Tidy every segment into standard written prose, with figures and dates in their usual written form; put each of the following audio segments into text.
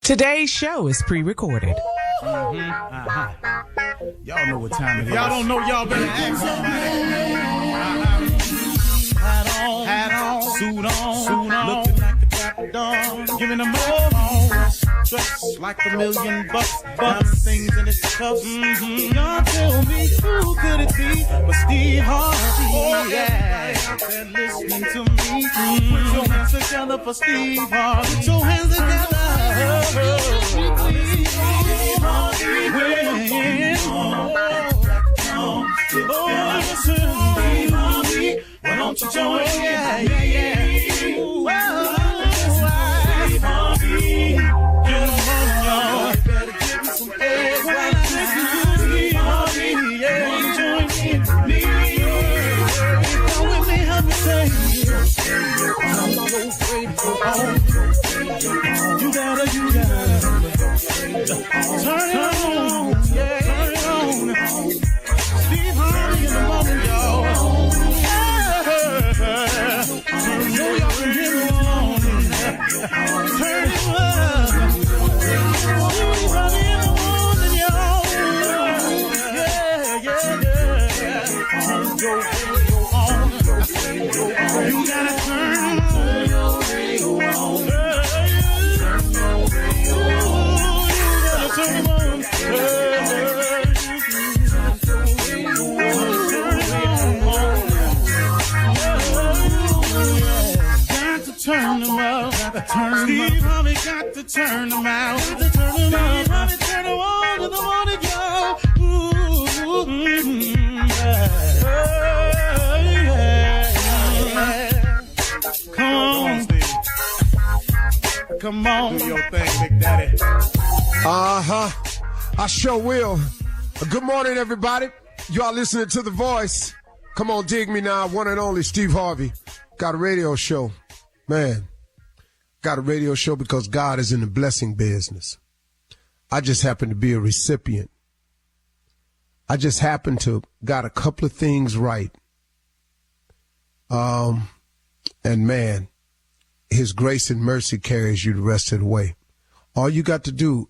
Today's show is pre-recorded. Y'all know what time it is. Y'all don't know, y'all better ask somebody. Hat on, suit on, looking like the crack of dawn, giving them all dressed like $1,000,000, things in its cuffs. Y'all tell me who could it be but Steve Harvey? Oh yeah, out there listening to me. Put your hands together for Steve Harvey. Put your hands together. Steve Harvey, why don't you join? Yeah. Steve Harvey, get on, y'all. Better give me some eggs right now. Steve Harvey, yeah, join me. Come with me, help me say. I'm not afraid to go on. You gotta turn it on, yeah, turn it on. Steve Harvey in the morning, y'all. You know y'all can get it on. Turn it up. Steve Harvey in the morning, y'all. Yeah. Go on. You gotta turn your radio on. Turn them out. Steve Harvey got to turn them out. Steve Harvey turn them on to the morning, y'all. Come on, Steve. Come on. Do your thing, Big Daddy. I sure will. Good morning, everybody. You are listening to The Voice. Come on, dig me now. One and only Steve Harvey. Got a radio show. Man, got a radio show because God is in the blessing business. I just happen to be a recipient. I just happen to got a couple of things right. And man, his grace and mercy carries you the rest of the way. All you got to do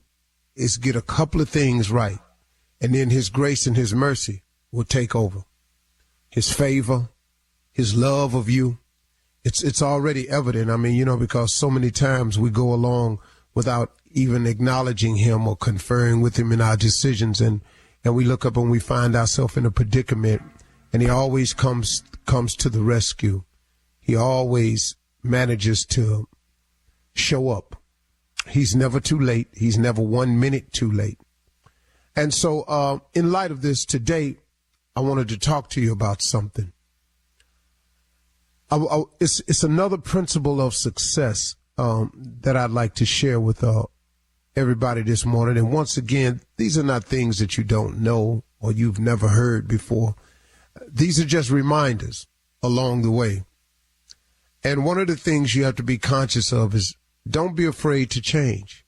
is get a couple of things right, and then his grace and his mercy will take over. His favor, his love of you. It's already evident. I mean, because so many times we go along without even acknowledging him or conferring with him in our decisions, and we look up and we find ourselves in a predicament, and he always comes to the rescue. He always manages to show up. He's never too late. He's never 1 minute too late. And so in light of this today, I wanted to talk to you about something. It's another principle of success that I'd like to share with everybody this morning. And once again, these are not things that you don't know or you've never heard before. These are just reminders along the way. And one of the things you have to be conscious of is don't be afraid to change.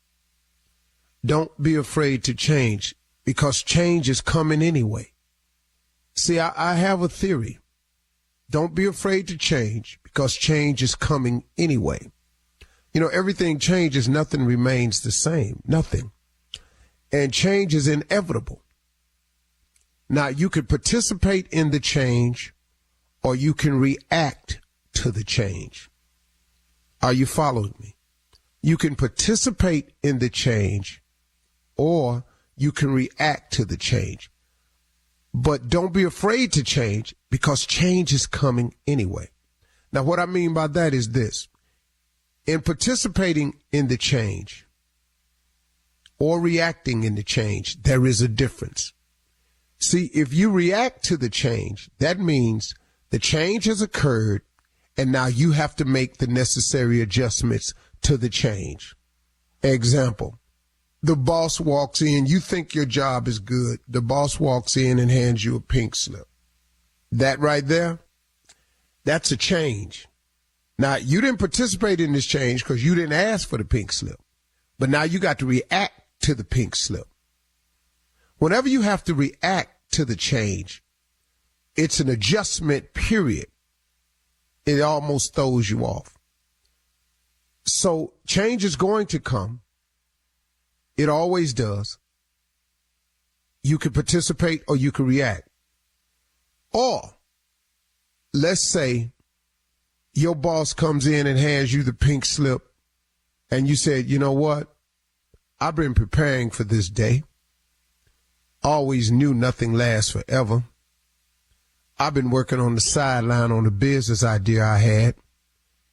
Don't be afraid to change because change is coming anyway. See, I have a theory. Don't be afraid to change because change is coming anyway. Everything changes. Nothing remains the same. Nothing. And change is inevitable. Now, you can participate in the change or you can react to the change. Are you following me? You can participate in the change or you can react to the change. But don't be afraid to change because change is coming anyway. Now, what I mean by that is this. In participating in the change or reacting in the change, there is a difference. See, if you react to the change, that means the change has occurred and now you have to make the necessary adjustments to the change. Example. The boss walks in, you think your job is good. The boss walks in and hands you a pink slip. That right there, that's a change. Now, you didn't participate in this change because you didn't ask for the pink slip. But now you got to react to the pink slip. Whenever you have to react to the change, it's an adjustment period. It almost throws you off. So change is going to come. It always does. You can participate or you can react. Or let's say your boss comes in and hands you the pink slip and you said, you know what? I've been preparing for this day. Always knew nothing lasts forever. I've been working on the sideline on the business idea I had.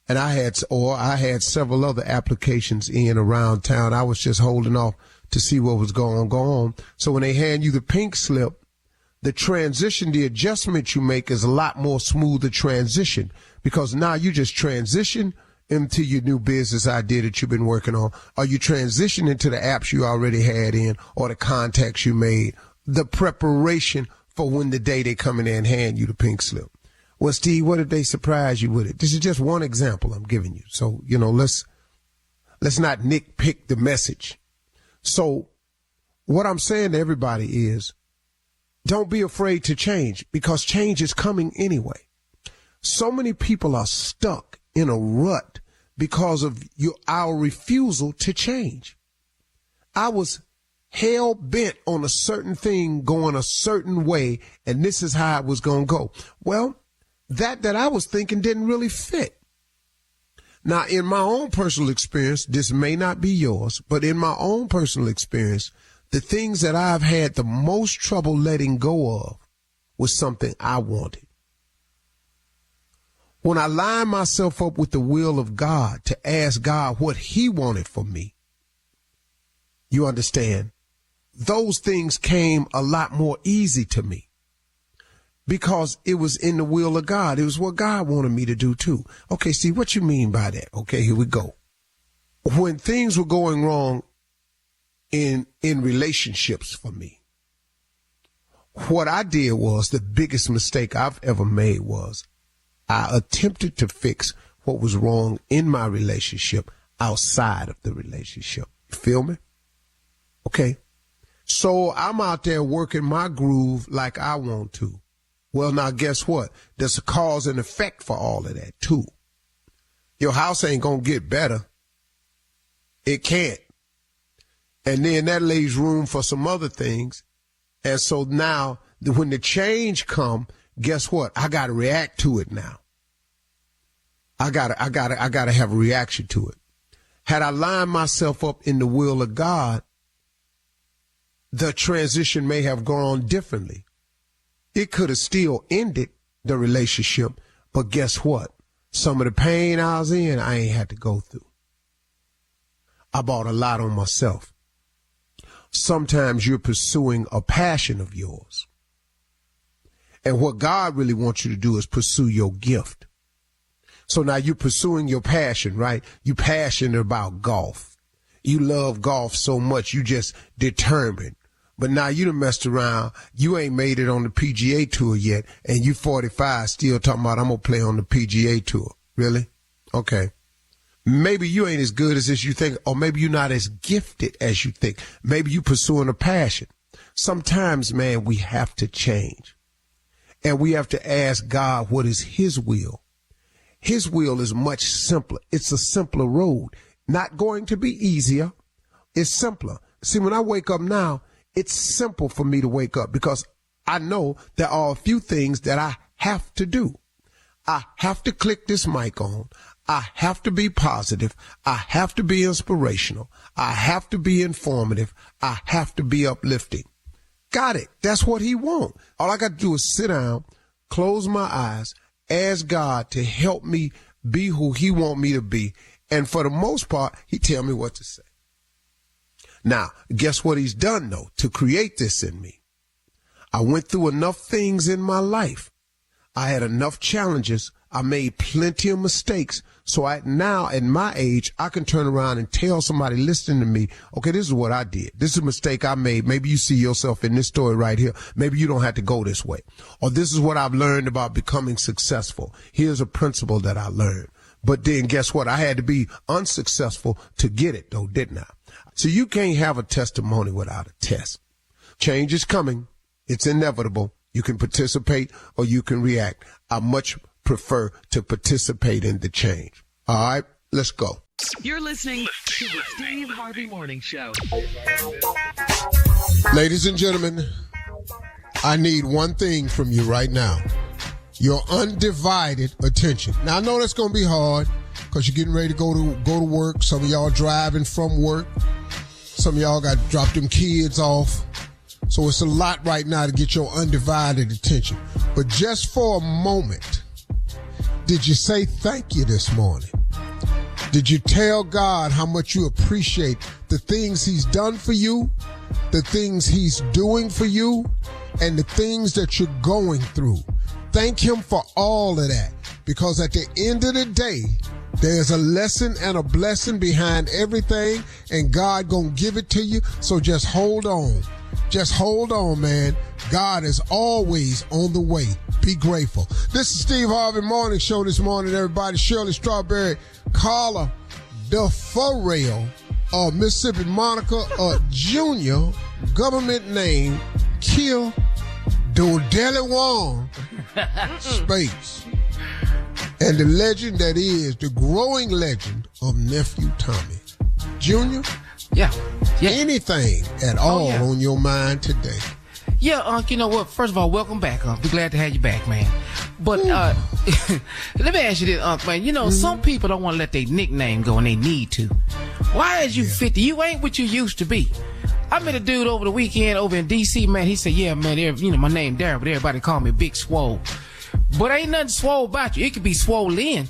And I had several other applications in around town. I was just holding off to see what was going on. So when they hand you the pink slip, the transition, the adjustment you make is a lot more smoother transition, because now you just transition into your new business idea that you've been working on, or you transition into the apps you already had in, or the contacts you made, the preparation for when the day they come in there and hand you the pink slip. Well, Steve, what if they surprise you with it? This is just one example I'm giving you. So, let's not nitpick the message. So what I'm saying to everybody is, don't be afraid to change, because change is coming anyway. So many people are stuck in a rut because of our refusal to change. I was hell bent on a certain thing going a certain way, and this is how it was going to go. Well, that I was thinking didn't really fit. Now, in my own personal experience, this may not be yours, but in my own personal experience, the things that I've had the most trouble letting go of was something I wanted. When I lined myself up with the will of God to ask God what he wanted for me, you understand, those things came a lot more easy to me. Because it was in the will of God. It was what God wanted me to do too. Okay, see, what you mean by that? Okay, here we go. When things were going wrong in relationships for me, what I did was, the biggest mistake I've ever made was, I attempted to fix what was wrong in my relationship outside of the relationship. You feel me? Okay. So I'm out there working my groove like I want to. Well, now guess what? There's a cause and effect for all of that too. Your house ain't gonna get better. It can't. And then that leaves room for some other things. And so now when the change come, guess what? I gotta react to it now. I gotta have a reaction to it. Had I lined myself up in the will of God, the transition may have gone differently. It could have still ended the relationship, but guess what? Some of the pain I was in, I ain't had to go through. I bought a lot on myself. Sometimes you're pursuing a passion of yours. And what God really wants you to do is pursue your gift. So now you're pursuing your passion, right? You're passionate about golf. You love golf so much, you just determined. But now you done messed around. You ain't made it on the PGA Tour yet, and you 45 still talking about, I'm going to play on the PGA Tour. Really? Okay. Maybe you ain't as good as you think, or maybe you're not as gifted as you think. Maybe you pursuing a passion. Sometimes, man, we have to change. And we have to ask God what is his will. His will is much simpler. It's a simpler road. Not going to be easier. It's simpler. See, when I wake up now, it's simple for me to wake up because I know there are a few things that I have to do. I have to click this mic on. I have to be positive. I have to be inspirational. I have to be informative. I have to be uplifting. Got it. That's what he wants. All I got to do is sit down, close my eyes, ask God to help me be who he want me to be. And for the most part, he tell me what to say. Now, guess what he's done, though, to create this in me? I went through enough things in my life. I had enough challenges. I made plenty of mistakes. So now at my age, I can turn around and tell somebody listening to me, okay, this is what I did. This is a mistake I made. Maybe you see yourself in this story right here. Maybe you don't have to go this way. Or this is what I've learned about becoming successful. Here's a principle that I learned. But then guess what? I had to be unsuccessful to get it, though, didn't I? So you can't have a testimony without a test. Change is coming. It's inevitable. You can participate or you can react. I much prefer to participate in the change. All right, let's go. You're listening to the Steve Harvey Morning Show. Ladies and gentlemen, I need one thing from you right now. Your undivided attention. Now, I know that's going to be hard because you're getting ready to go to work. Some of y'all driving from work. Some of y'all got to drop them kids off. So it's a lot right now to get your undivided attention. But just for a moment, did you say thank you this morning? Did you tell God how much you appreciate the things he's done for you, the things he's doing for you, and the things that you're going through? Thank him for all of that, because at the end of the day, there's a lesson and a blessing behind everything, and God gonna give it to you. So just hold on. Just hold on, man. God is always on the way. Be grateful. This is Steve Harvey Morning Show this morning, everybody. Shirley Strawberry, Carla DeForell, Mississippi Monica Jr., government name, Kill Dodeliwan, space. And the legend that is the growing legend of Nephew Tommy. Junior? Yeah. Anything at all on your mind today? Yeah, Unc, you know what? First of all, welcome back, Unc. We're glad to have you back, man. But let me ask you this, Unc, man. You know, some people don't want to let their nickname go and they need to. Why is you 50? You ain't what you used to be. I met a dude over the weekend over in D.C., man. He said, yeah, man, you know, my name Darryl, but everybody call me Big Swole. But ain't nothing swole about you. It could be swollen.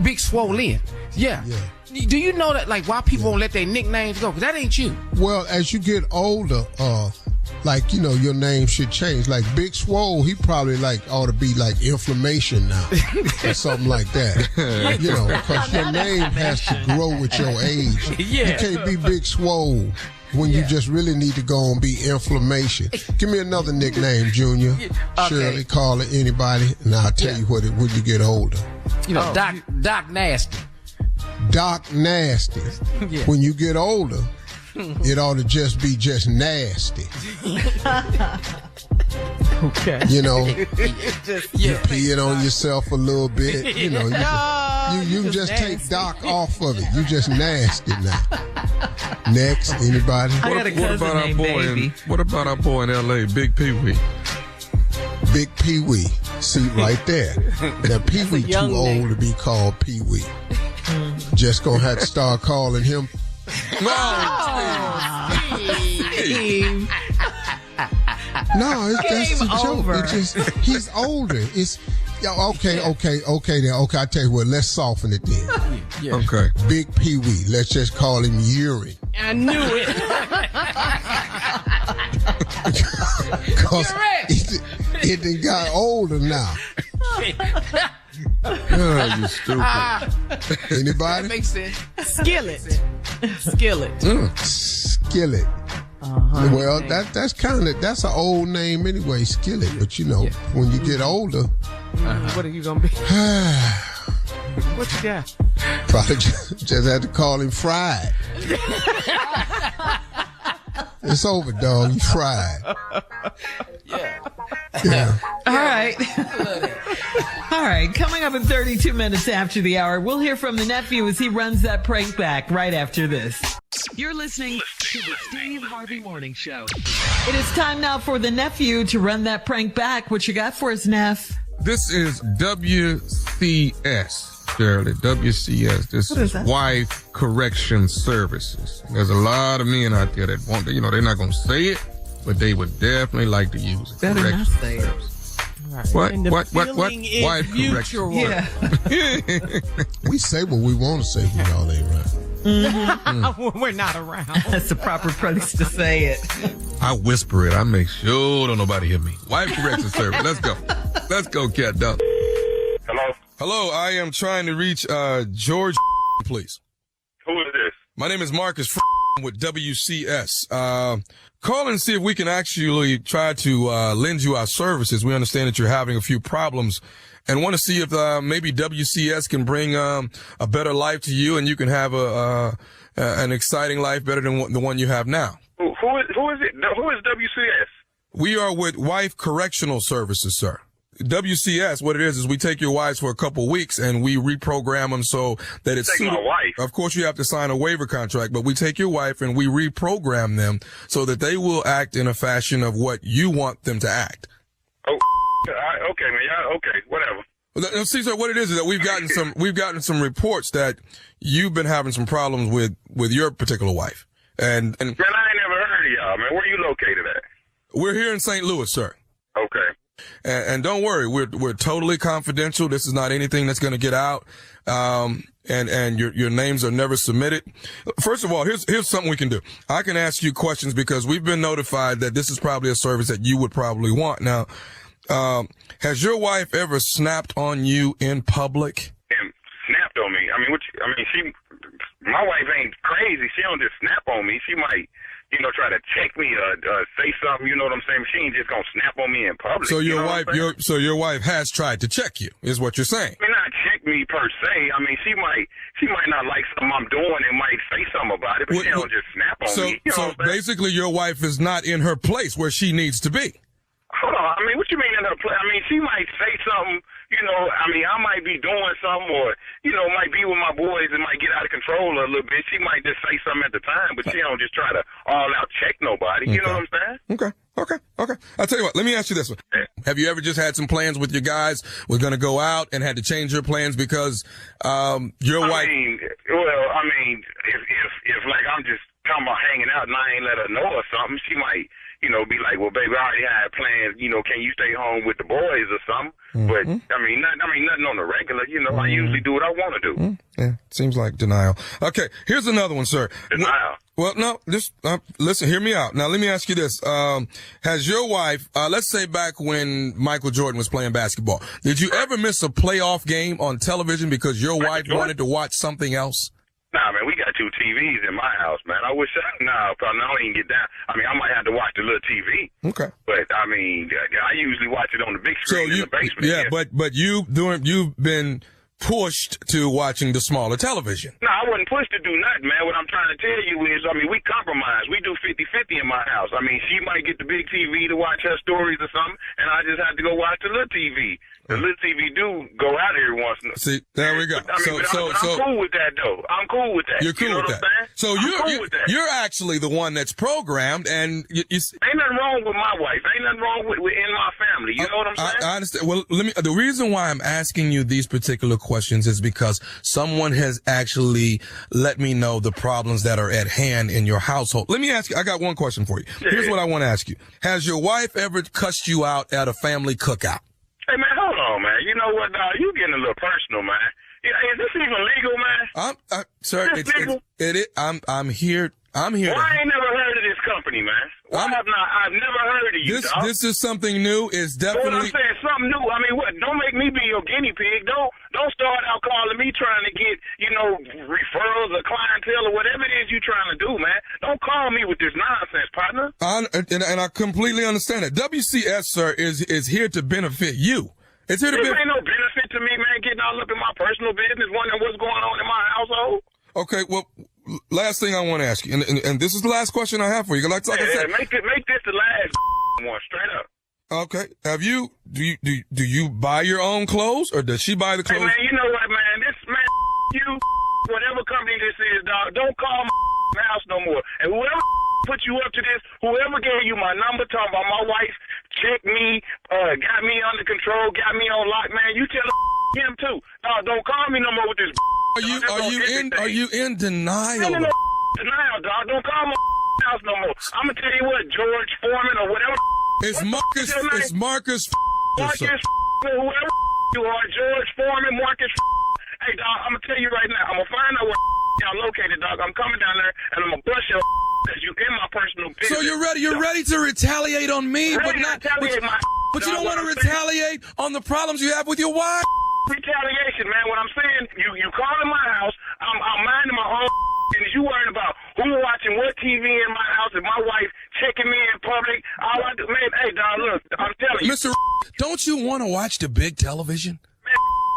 Big swollen. Yeah. Do you know that, like, why people won't let their nicknames go? Because that ain't you. Well, as you get older, like, you know, your name should change. Like Big Swole, he probably ought to be like Inflammation now or something like that. You know, because your name has to grow with your age. You can't be Big Swole when you just really need to go and be Inflammation. Give me another nickname, Junior. Okay. Shirley, call it anybody, and I'll tell you what when you get older. You know, Doc Nasty. Doc Nasty. When you get older, it ought to just be just nasty. Okay. You know, you pee it on yourself a little bit. You know, you can just take Doc off of it. You just nasty now. Next, anybody? What about our boy in L.A., Big Pee Wee? Big Pee Wee. See, right there. Now, Pee Wee too old to be called Pee Wee. Just gonna have to start calling him. Steve. No, that's a joke. It's just, he's older. It's okay. Then I tell you what. Let's soften it then. Okay. Big Pee Wee. Let's just call him Urine. I knew it. Because it done got older now. Oh, you stupid. Anybody? That makes sense. Skillet. Skillet. Well, that's an old name anyway, Skillet. But you know, when you get older, what are you gonna be? What you got? Probably just have to call him Fried. It's over, dog. You fried. Yeah. All right. All right. Coming up in 32 minutes after the hour, we'll hear from the nephew as he runs that prank back right after this. You're listening to the Steve Harvey Morning Show. It is time now for the nephew to run that prank back. What you got for us, Neff? This is WCS. Shirley, WCS. This is Wife Correction Services. There's a lot of men out there that want to, you know, they're not going to say it, but they would definitely like to use it. Better not say it. Right. What? Wife correction. Yeah. We say what we want to say when y'all ain't right. Mm-hmm. We're not around. That's the proper place to say it. I whisper it. I make sure don't nobody hear me. Wife Correction Service. Let's go. Let's go, cat dog. Hello, I am trying to reach George, please. Who is this? My name is Marcus with WCS. Call and see if we can actually try to lend you our services. We understand that you're having a few problems and want to see if maybe WCS can bring a better life to you and you can have an exciting life better than the one you have now. Who is it? Who is WCS? We are with Wife Correctional Services, sir. WCS, what it is we take your wives for a couple weeks and we reprogram them so that it's Take my wife. Of course, you have to sign a waiver contract, but we take your wife and we reprogram them so that they will act in a fashion of what you want them to act. Oh, okay, man. Yeah, okay, whatever. See, sir, what it is that we've gotten some reports that you've been having some problems with your particular wife. And man, I ain't never heard of y'all, man. Where you located at? We're here in St. Louis, sir. Okay. And don't worry, we're totally confidential. This is not anything that's going to get out. And your names are never submitted. First of all, here's something we can do. I can ask you questions because we've been notified that this is probably a service that you would probably want. Now, has your wife ever snapped on you in public? And snapped on me. I mean, my wife ain't crazy. She don't just snap on me. She might, try to check me or say something. You know what I'm saying? She ain't just gonna snap on me in public. So your wife has tried to check you, is what you're saying? I mean, not check me per se. I mean, she might not like something I'm doing and might say something about it, but she don't just snap on me. So basically, your wife is not in her place where she needs to be. Hold on. I mean, what you mean in her place? I mean, she might say something. I might be doing something, or might be with my boys and might get out of control a little bit. She might just say something at the time, but she don't just try to all out check nobody. You know what I'm saying? Okay. I'll tell you what. Let me ask you this one. Yeah. Have you ever just had some plans with your guys? We're going to go out and had to change your plans because your wife. I mean, if like I'm just talking about hanging out and I ain't let her know or something, she might. Be like, well, baby, I already had plans. Can you stay home with the boys or something? Mm-hmm. But nothing on the regular. I usually do what I want to do. Yeah, seems like denial. Okay, here's another one, sir. Denial. Well, no, just listen. Hear me out. Now, let me ask you this: has your wife, let's say back when Michael Jordan was playing basketball, did you ever miss a playoff game on television because your wife wanted to watch something else? Nah, man, we got 2 TVs in my house, man. I wish probably I don't even get down. I mean, I might have to watch the little TV. Okay. But I mean, I usually watch it on the big screen in the basement. Yeah, but you've been pushed to watching the smaller television. No, I wasn't pushed to do nothing, man. What I'm trying to tell you is, we compromise. We do 50-50 in my house. I mean, she might get the big TV to watch her stories or something, and I just have to go watch the little TV. The little TV do go out every once in a while. See, there we go. I'm cool with that, though. I'm cool with that. You're cool with that. So you're actually the one that's programmed, and you ain't nothing wrong with my wife. Ain't nothing wrong with in my family. You know what I'm saying? I understand. Well, the reason why I'm asking you these particular questions is because someone has actually let me know the problems that are at hand in your household. Let me ask you. I got one question for you. Yeah. Here's what I want to ask you: has your wife ever cussed you out at a family cookout? Hey, man, hold on, man. You know what, dog? You getting a little personal, man. Is this even legal, man? Sir, I'm here. Well, I ain't never heard of this company, man. I've never heard of you, dog. This is something new. It's definitely. What I'm saying, something new. I mean, what? Don't make me be your guinea pig. Don't start out calling me trying to get, referrals or clientele or whatever it is you trying to do, man. Don't call me with this nonsense, partner. And I completely understand that. WCS, sir, is here to benefit you. It's here to benefit. Ain't no benefit to me, man, getting all up in my personal business, wondering what's going on in my household. Okay, well, last thing I want to ask you, and this is the last question I have for you. Like I said, make this the last one, straight up. Okay. Do you buy your own clothes, or does she buy the clothes? Hey, man, you know what, man? Whatever company this is, dog, don't call my house no more. And whoever put you up to this, whoever gave you my number, talking about my wife, checked me, got me under control, got me on lock, man, you tell him too. Dog, don't call me no more with this. Are you in denial? No denial, dog. Don't call my house no more. I'm gonna tell you what, George Foreman or whatever. It's Marcus. Whoever you are, George Foreman, Marcus. Hey, dog, I'm gonna tell you right now. I'm gonna find out where y'all located, dog. I'm coming down there and I'm gonna bust your because you in my personal business. So you're ready to retaliate on me, but you don't want to retaliate on the problems you have with your wife. Retaliation, man. What I'm saying, you calling my house. I'm minding my own business. You worrying about who watching what TV in my house and my wife checking me in public. All I do, man. Hey, dog, look, I'm telling you, Mr. Don't you want to watch the big television? Man,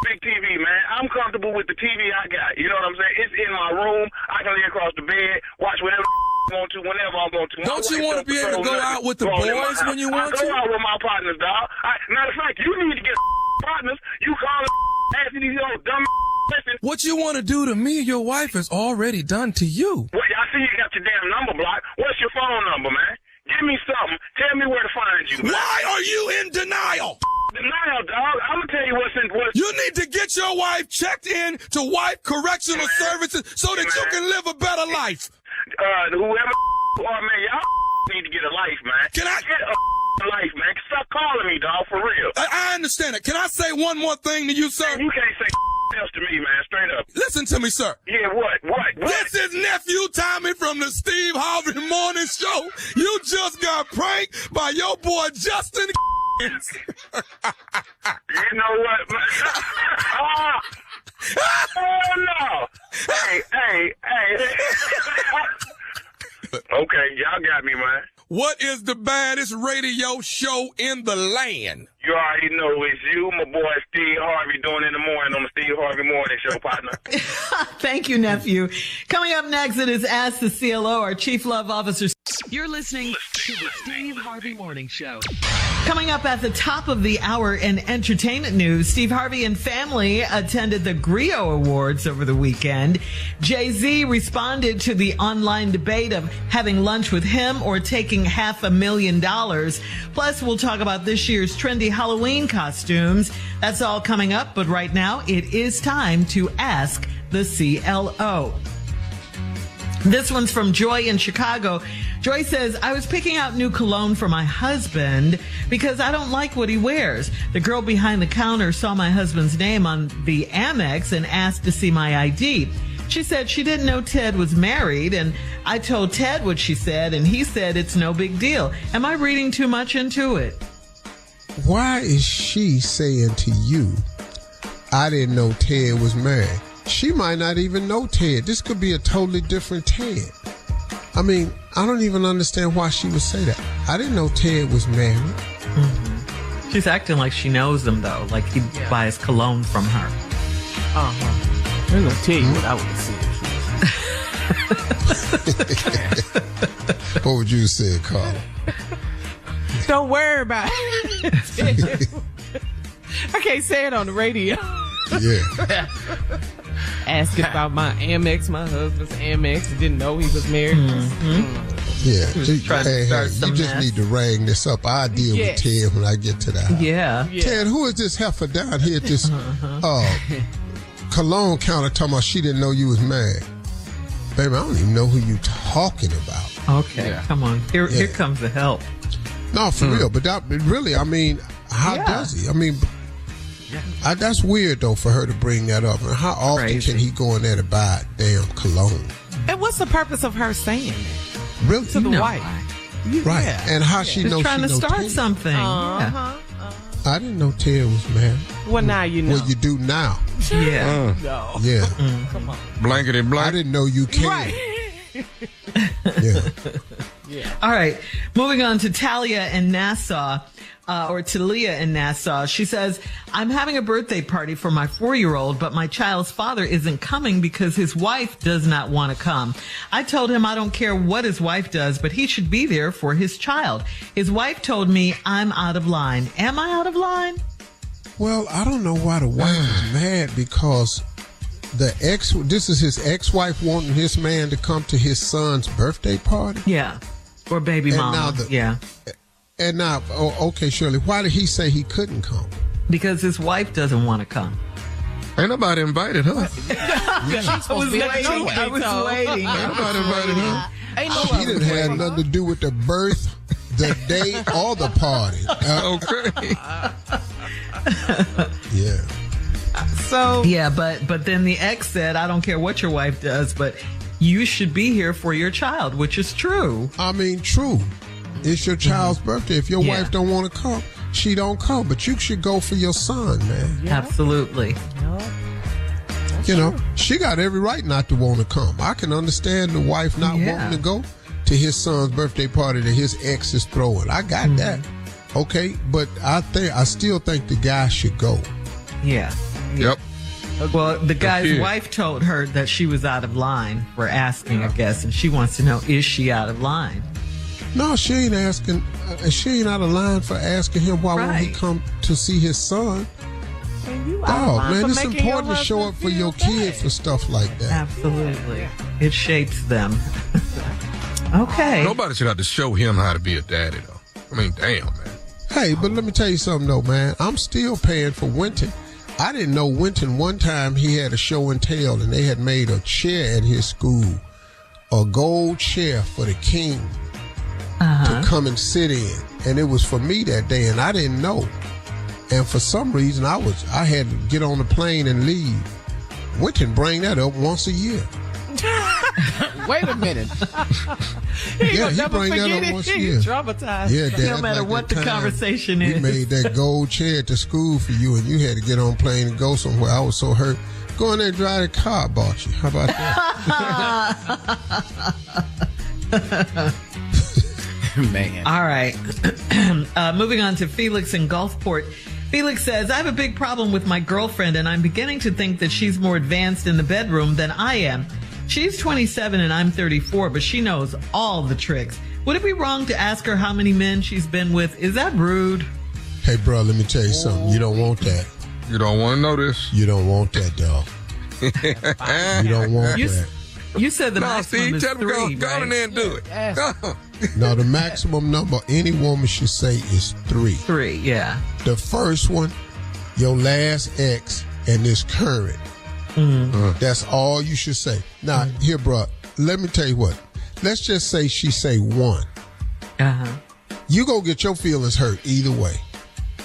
big TV, man. I'm comfortable with the TV I got. You know what I'm saying? It's in my room. I can lay across the bed, watch whatever want to, whenever I want to. Don't you want to be able to go out with the boys when you want to? I go out with my partners, dog. Matter of fact, you need to get partners. You calling asking these old dumb listen. What you want to do to me, your wife has already done to you. Well, I see you got your damn number blocked. What's your phone number, man? Give me something. Tell me where to find you, man. Why are you in denial? Denial, dog. I'm gonna tell you what's in what. You need to get your wife checked in to Wife Correctional Services so that you can live a better life. Whoever man, y'all need to get a life, man. Can I get a life, man? Stop calling me, dog, for real. I understand it. Can I say one more thing to you, sir? You can't say else to me, man. Straight up. Listen to me, sir. Yeah, what? This is nephew Tommy from the Steve Harvey Morning Show. You just got pranked by your boy Justin. You know what, man? Oh no! Hey. Okay, y'all got me, man. What is the baddest radio show in the land? You already know it's you, my boy Steve Harvey, doing in the morning on the Steve Harvey Morning Show, partner. Thank you, nephew. Coming up next, it is Ask the CLO, our Chief Love Officer. You're listening to the Steve Harvey Morning Show. Coming up at the top of the hour in entertainment news, Steve Harvey and family attended the Griot Awards over the weekend. Jay-Z responded to the online debate of having lunch with him or taking $500,000. Plus, we'll talk about this year's trendy Halloween costumes. That's all coming up, but right now it is time to ask the CLO. This one's from Joy in Chicago. Joy says, I was picking out new cologne for my husband because I don't like what he wears. The girl behind the counter saw my husband's name on the Amex and asked to see my ID. She said she didn't know Ted was married, and I told Ted what she said, and he said it's no big deal. Am I reading too much into it? Why is she saying to you, I didn't know Ted was married? She might not even know Ted. This could be a totally different Ted. I mean, I don't even understand why she would say that. I didn't know Ted was married. Mm-hmm. She's acting like she knows him, though, like he buys cologne from her. Uh-huh. I'm going to tell you what I would say. What would you say, Carla? Don't worry about it. I can't say it on the radio. Yeah. Asking about my Amex, my husband's Amex. Didn't know he was married. Mm-hmm. Yeah. You just need to rang this up. I'll deal with Ted when I get to the house. Yeah. Ted, who is this heifer down here at this cologne counter talking about she didn't know you was married? Baby, I don't even know who you talking about. Okay, come on. Here comes the help. No, for real. But that, really, I mean, how does he? I mean, that's weird, though, for her to bring that up. And how often can he go in there to buy a damn cologne? And what's the purpose of her saying that? Really? To the wife. Right. Yeah. And how she knows trying to start Ted. something. Uh-huh. I didn't know Ted was married. Well, now you know. Well, you do now. Yeah. No. Yeah. Come on. Blankety blank. I didn't know you can. Right. Yeah. All right. Moving on to Talia in Nassau. Or Talia in Nassau. She says, I'm having a birthday party for my 4-year-old, but my child's father isn't coming because his wife does not want to come. I told him I don't care what his wife does, but he should be there for his child. His wife told me I'm out of line. Am I out of line? Well, I don't know why the wife is mad because this is his ex-wife wanting his man to come to his son's birthday party? Yeah. Or baby mama. And now, okay, Shirley, why did he say he couldn't come? Because his wife doesn't want to come. Ain't nobody invited her. I was waiting. Ain't nobody invited her. She didn't have nothing to do with the birth, the day, or the party. Okay. Yeah. So. Yeah, but then the ex said, I don't care what your wife does, but you should be here for your child, which is true. I mean, true. It's your child's birthday. If your wife don't want to come, she don't come. But you should go for your son, man. Yeah. Absolutely. You know, she got every right not to want to come. I can understand the wife not wanting to go to his son's birthday party that his ex is throwing. I got that. Okay, but I still think the guy should go. Yeah. Yep. Well, the guy's wife told her that she was out of line for asking, I guess, and she wants to know, is she out of line? No, she ain't asking. She ain't out of line for asking him why won't he come to see his son. Oh, man, it's important to show up for your kid for stuff like that. Absolutely. It shapes them. Okay. Nobody should have to show him how to be a daddy, though. I mean, damn, man. Hey, but let me tell you something, though, man. I'm still paying for Winton. I didn't know Winton one time he had a show and tell, and they had made a chair at his school, a gold chair for the king to come and sit in. And it was for me that day, and I didn't know. And for some reason, I had to get on the plane and leave. Winton bring that up once a year. Wait a minute. He bring that up once a year. Traumatized. Yeah, Dad, no matter like what the conversation is. We made that gold chair at the school for you, and you had to get on a plane and go somewhere. I was so hurt. Go in there and drive the car I bought you. How about that? Man. All right. Moving on to Felix in Gulfport. Felix says, I have a big problem with my girlfriend, and I'm beginning to think that she's more advanced in the bedroom than I am. She's 27 and I'm 34, but she knows all the tricks. Would it be wrong to ask her how many men she's been with? Is that rude? Hey, bro, let me tell you something. You don't want that. You don't want to know this. You don't want that, dog. You don't want that. You said the maximum is 3, go in there and do it. No, the maximum number any woman should say is 3. 3, yeah. The first one, your last ex, and this current. That's all you should say. Now, here, bro, let me tell you what. Let's just say she say 1. You gonna get your feelings hurt either way.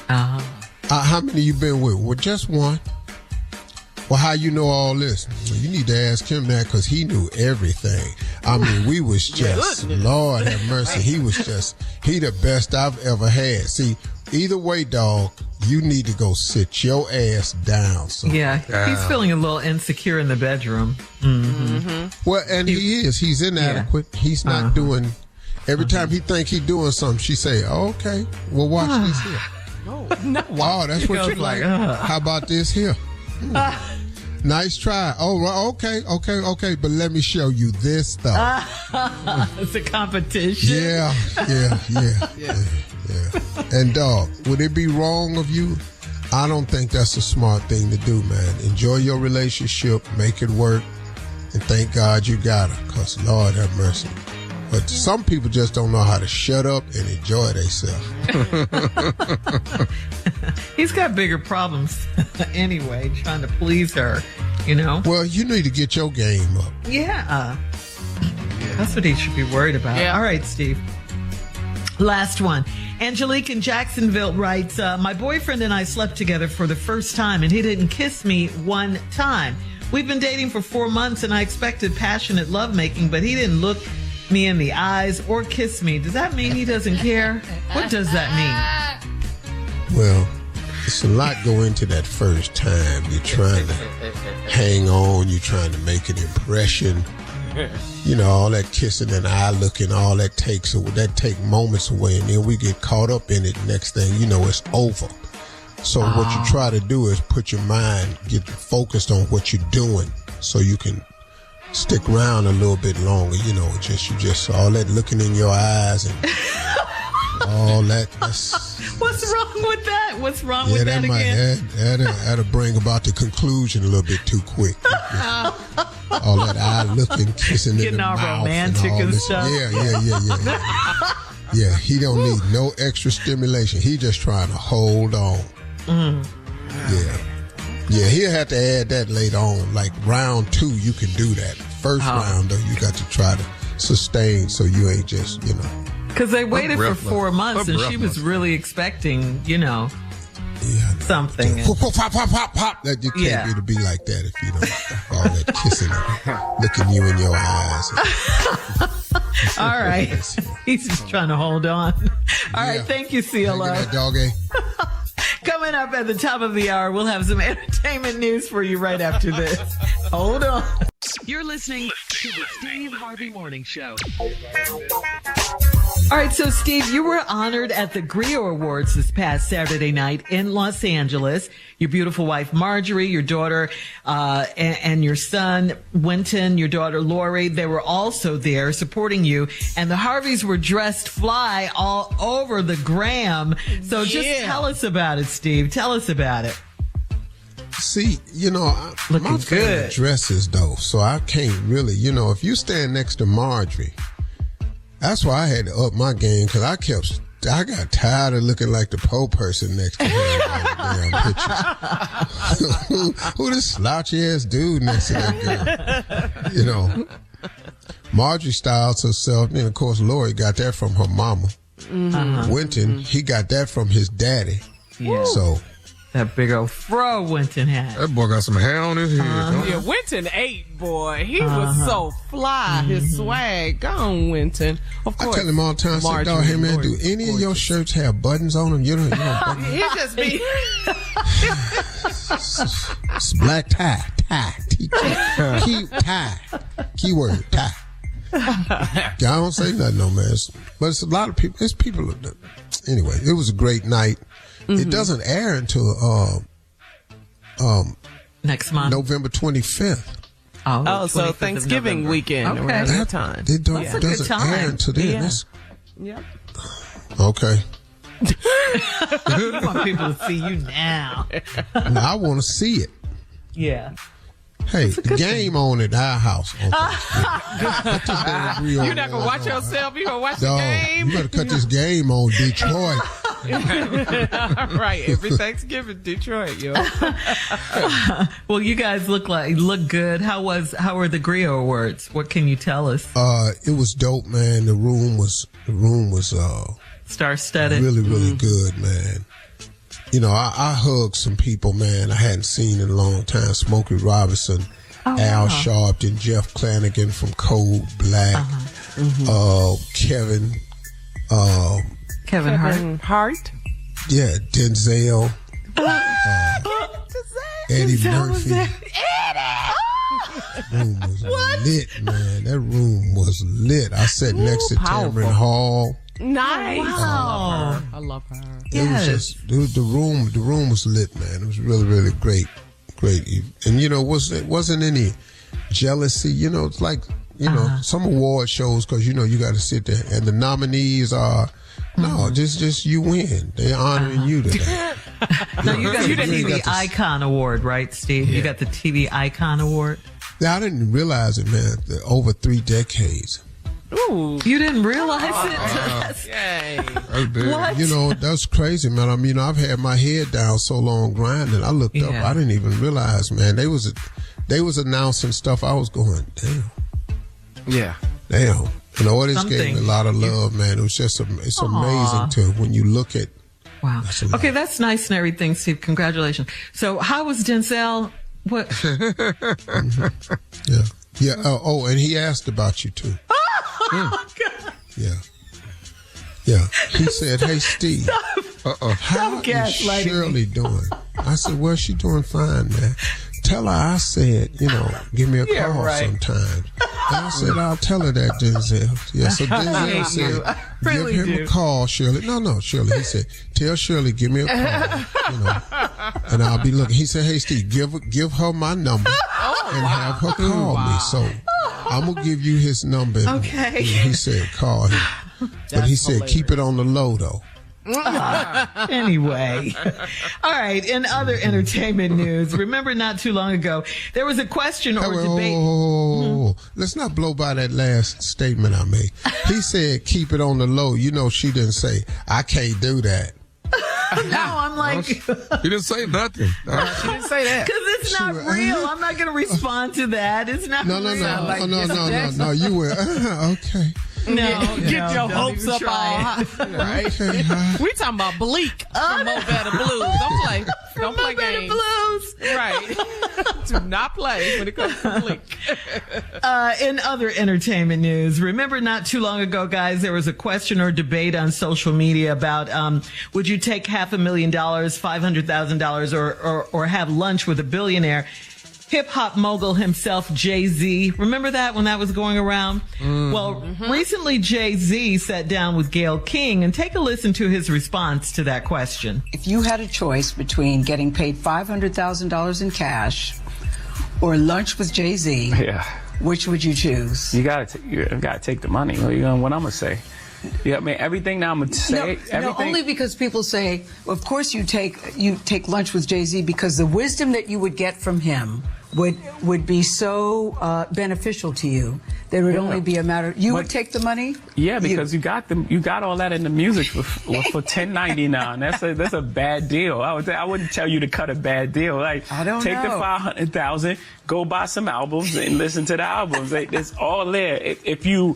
How many you been with? Well, just 1. Well, how you know all this? Well, you need to ask him that because he knew everything. I mean, we was just, Lord have mercy. He the best I've ever had. See, either way, dog, you need to go sit your ass down. Yeah, he's feeling a little insecure in the bedroom. Well, and he is. He's inadequate. Yeah. He's not doing, every time he think he doing something, she say, oh, okay, well, watch this here. No. Oh, that's what you like. How about this here? Nice try. Oh, okay. But let me show you this stuff. It's a competition. Yeah. And dog, would it be wrong of you? I don't think that's a smart thing to do, man. Enjoy your relationship, make it work, and thank God you got her. Because Lord have mercy. But some people just don't know how to shut up and enjoy themselves. He's got bigger problems anyway, trying to please her, you know? Well, you need to get your game up. Yeah. That's what he should be worried about. Yeah. All right, Steve. Last one. Angelique in Jacksonville writes, my boyfriend and I slept together for the first time, and he didn't kiss me one time. We've been dating for 4 months, and I expected passionate lovemaking, but he didn't look me in the eyes or kiss me. Does that mean he doesn't care? What does that mean? Well, it's a lot go into that first time. You're trying to hang on. You're trying to make an impression. You know, all that kissing and eye looking, all that take moments away, and then we get caught up in it. Next thing you know, it's over. So what you try to do is put your mind, get focused on what you're doing, so you can stick around a little bit longer. You know, just all that looking in your eyes and all that. What's wrong with that? What's wrong with that again? That'll bring about the conclusion a little bit too quick. All that eye looking, kissing in the mouth, getting all romantic and stuff. Yeah, he don't need no extra stimulation. He just trying to hold on. Yeah, he'll have to add that later on. Like round 2, you can do that. First round, though, you got to try to sustain so you ain't just, you know. Because they waited for 4 months and she was really expecting, you know, something. Pop. That you can't be like that if you don't all that kissing and looking you in your eyes. All right. He's just trying to hold on. All right. Thank you, CLO. That doggy. Coming up at the top of the hour, we'll have some entertainment news for you right after this. Hold on. You're listening to the Steve Harvey Morning Show. All right, so Steve, you were honored at the Griot Awards this past Saturday night in Los Angeles. Your beautiful wife, Marjorie, your daughter, and your son, Winton, your daughter, Lori, they were also there supporting you. And the Harveys were dressed fly all over the gram. So just tell us about it, Steve. Tell us about it. See, Looking my family good. dresses though, so I can't really, if you stand next to Marjorie, that's why I had to up my game, because I got tired of looking like the poor person next to her in all the damn pictures. Who this slouchy ass dude next to that girl? Marjorie styles herself, and of course Lori got that from her mama. Winton, he got that from his daddy. Yeah. So That big old fro Winton had. That boy got some hair on his head. Yeah, Winton ate, boy. He was so fly. His swag. Go on, Winton. Of course. I tell him all the time, I say, dog, hey man, do any of your shirts have buttons on them? You don't button. He just be... It's black tie, keyword, tie. I don't say nothing, no man. But it's a lot of people. It's people. Anyway, it was a great night. It doesn't air until Next month, November 25th. Oh, so 25th of Thanksgiving November. weekend around that time. It That's a good doesn't time. air until then. Yeah. That's- Yep. Okay. You want people to see you now. Now, I want to see it. Yeah. Hey, the game on at our house. You're not going to watch yourself. You're going to watch the Dog, game. you better cut this game on Detroit. All right. Every Thanksgiving, Detroit, yo. Well, you guys look good. How were the Griot Awards? What can you tell us? It was dope, man. The room was Star-studded. really, really good, man. I hugged some people, man, I hadn't seen in a long time. Smokey Robinson, Al Sharpton, Jeff Clanagan from Cold Black, Kevin Hart. Yeah, Denzel, Eddie Murphy. Room was lit, man. That room was lit. I sat next to powerful. Tamron Hall. Nice. Wow. I love her. It was just the room was lit, man. It was really, really great. And wasn't any jealousy. It's like some award shows, because you got to sit there and the nominees are just you win. They're honoring you today. No, you got the really TV got to- Icon Award, right, Steve? You got the TV Icon Award. Now, I didn't realize it, man. Over 3 decades. Ooh. You didn't realize it? Yay. That's big. What? That's crazy, man. I mean, I've had my head down so long grinding. I looked up. Yeah. I didn't even realize, man. They was announcing stuff. I was going, damn. Yeah. And the audience gave Something. me a lot of love, man. It was just, it's amazing to when you look at. Wow. That's a lot. Okay, that's nice and everything, Steve. Congratulations. So, how was Denzel? What? Yeah. Yeah. And he asked about you too. Oh, God. Yeah. Yeah. He said, "Hey, Steve, how is gaslighting Shirley doing?" I said, "Well, she's doing fine, man. Tell her I said, give me a call sometimes." And I said, "I'll tell her that, Denzel." Yeah, so Denzel said, really "Give him do. a call, Shirley." No, Shirley. He said, "Tell Shirley, give me a call, and I'll be looking." He said, "Hey, Steve, give her my number and have her call me." So I'm gonna give you his number. Okay. He said, "Call him," but he said, "Keep it on the low, though." Anyway. All right. In other entertainment news, remember not too long ago, there was a question or debate. Let's not blow by that last statement I made. He said, "Keep it on the low." She didn't say, "I can't do that." No, I'm like, He didn't say nothing. She didn't say that. because it's not real. I'm not going to respond to that. It's not No. real. You were, okay. No, Get your don't hopes even up try all it. high. Okay. We talking about Bleak from Mo Better Blues. Don't play Better games. Blues. Right. Do not play when it comes to Bleak. In other entertainment news, remember not too long ago, guys, there was a question or debate on social media about would you take $500,000, $500,000, or have lunch with a billionaire? hip-hop mogul himself, Jay-Z. Remember that when that was going around? Well, recently Jay-Z sat down with Gayle King, and take a listen to his response to that question. If you had a choice between getting paid $500,000 in cash or lunch with Jay-Z, which would you choose? You gotta take the money. What I'm gonna say? Yeah, I mean, everything now I'm gonna say. No, only because people say, well, of course you take lunch with Jay-Z because the wisdom that you would get from him would be so beneficial to you. There would only be a matter. You would take the money. Yeah, because you got all that in the music for $10.99. That's a bad deal. I wouldn't tell you to cut a bad deal. Like, I don't take know. the $500,000, go buy some albums and listen to the albums. It's all there. If you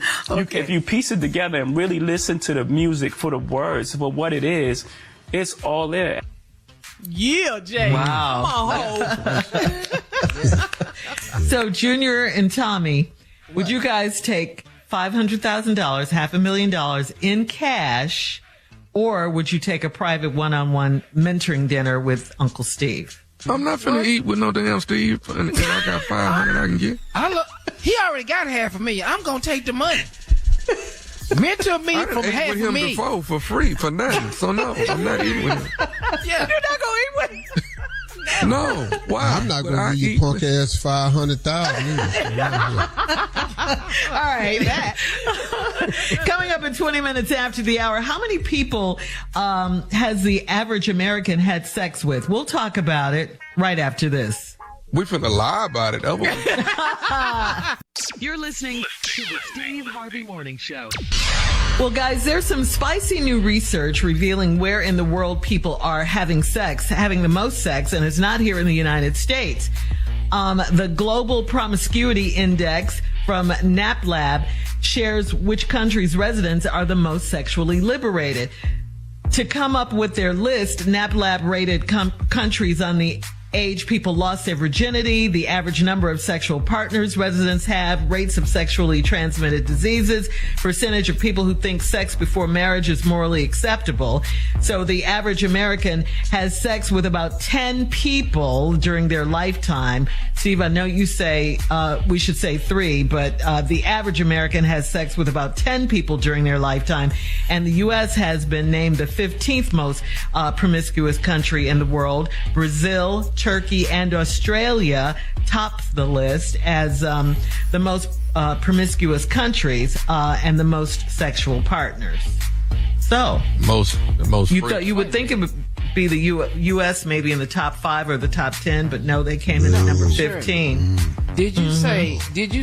piece it together and really listen to the music for the words, for what it is, it's all there. Yeah, Jay. Wow. So, Junior and Tommy, would you guys take $500,000, $500,000 in cash, or would you take a private one-on-one mentoring dinner with Uncle Steve? I'm not finna eat with no damn Steve, and I got 500 I can get. He already got $500,000. I'm gonna take the money. Mentor me from half with of him me. before for free for nothing. So no, I'm not eating with him. Yeah, You're not gonna eat with him. No, why? I'm not But going I to give you eat punk with- ass 500,000 All right. Coming up in 20 minutes after the hour, how many people has the average American had sex with? We'll talk about it right after this. We finna lie about it. Otherwise, You're listening to the Steve Harvey Morning Show. Well, guys, there's some spicy new research revealing where in the world people are having the most sex, and it's not here in the United States. The Global Promiscuity Index from NAPLAB shares which countries' residents are the most sexually liberated. To come up with their list, NAPLAB rated countries on the age people lost their virginity, the average number of sexual partners residents have, rates of sexually transmitted diseases, percentage of people who think sex before marriage is morally acceptable. So the average American has sex with about 10 people during their lifetime. Steve, I know you say we should say 3, but the average American has sex with about 10 people during their lifetime. And the U.S. has been named the 15th most promiscuous country in the world. Brazil, Turkey, and Australia tops the list as the most promiscuous countries and the most sexual partners. So the most. You would think it would be the U.S. maybe in the top 5 or the top 10, but no, they came in at number 15. Did you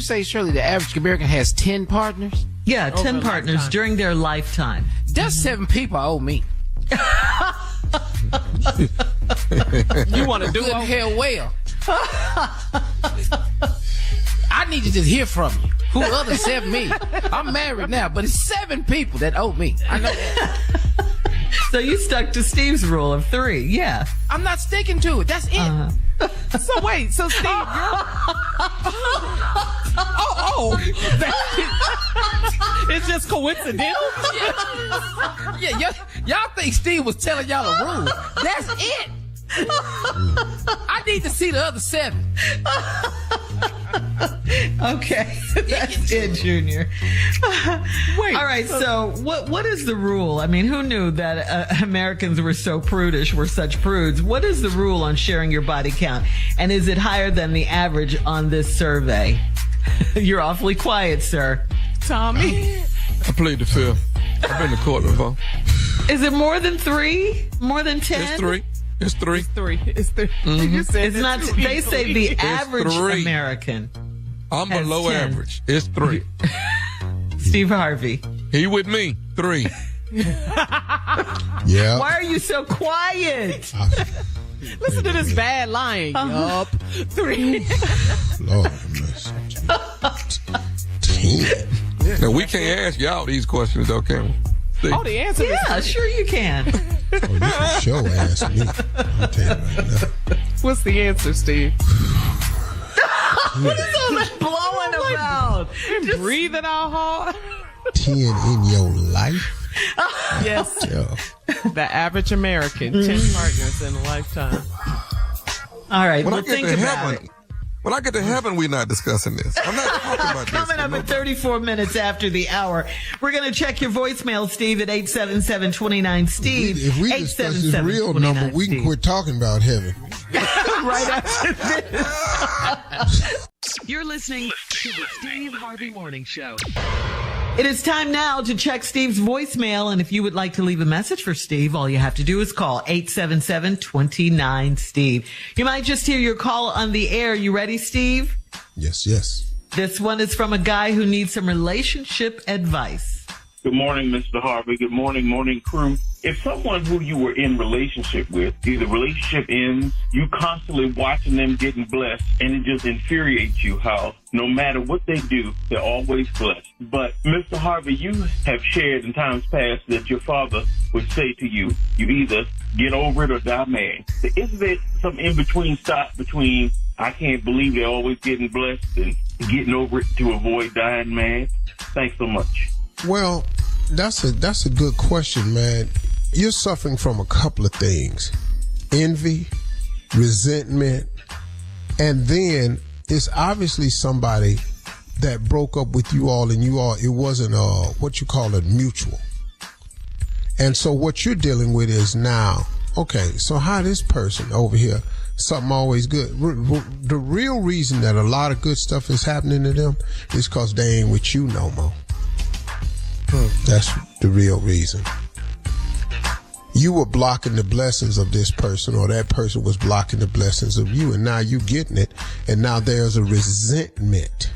say, Shirley, the average American has 10 partners? Yeah, 10 partners during their lifetime. That's 7 people I owe me. You want to do Good it? hell well. I need to just hear from you. Who the other 7 me? I'm married now, but it's 7 people that owe me. I know that. So you stuck to Steve's rule of 3. Yeah. I'm not sticking to it. That's it. So wait, so Steve, it's just coincidental? Yeah, y'all think Steve was telling y'all a rule. That's it. I need to see the other 7. Okay, that's it, Junior. Wait. All right, so what is the rule? I mean, who knew that Americans were so prudish, were such prudes? What is the rule on sharing your body count? And is it higher than the average on this survey? You're awfully quiet, sir. Tommy? I played the 5th. I've been to court before. Is it more than 3? More than 10? It's 3. It's 3. 3. It's 3. You said It's not. too They say the easily. average 3. American. I'm has below 10. average. It's 3. Steve Harvey. He with me. 3. Yeah. Why are you so quiet? Listen to this bad lying. Yup. 3. Lord have mercy. 10. Now we can't ask y'all these questions, though, can we? See? Oh, the answer is Yeah, sure you can. Oh, you can show ask me. I'm telling you right now. What's the answer, Steve? What is all that blowing about? Just breathing out hard. 10 in your life? Yes. Yeah. The average American, 10 partners in a lifetime. All right, When well, I get think to about heaven, it. When I get to heaven, we're not discussing this. I'm not talking about this. Coming up at 34 minutes after the hour, we're going to check your voicemail, Steve, at 877-29-STEVE. If we discuss this real number, we can quit talking about heaven. Right after this. You're listening to the Steve Harvey Morning Show. It is time now to check Steve's voicemail, and if you would like to leave a message for Steve, all you have to do is call 877-29-STEVE. You might just hear your call on the air. You ready, Steve? Yes, yes. This one is from a guy who needs some relationship advice. Good morning, Mr. Harvey. Good morning, morning crew. If someone who you were in relationship with, either relationship ends, you constantly watching them getting blessed, and it just infuriates you how no matter what they do, they're always blessed. But, Mr. Harvey, you have shared in times past that your father would say to you, you either get over it or die mad. Isn't there some in-between stop between I can't believe they're always getting blessed and getting over it to avoid dying mad? Thanks so much. Well, that's a good question, man. You're suffering from a couple of things: envy, resentment, and then it's obviously somebody that broke up with you all, and it wasn't what you call it, mutual. And so what you're dealing with is now, okay, so how this person over here, something always good. The real reason that a lot of good stuff is happening to them is because they ain't with you no more. That's the real reason. You were blocking the blessings of this person, or that person was blocking the blessings of you, and now you getting it, and now there's a resentment.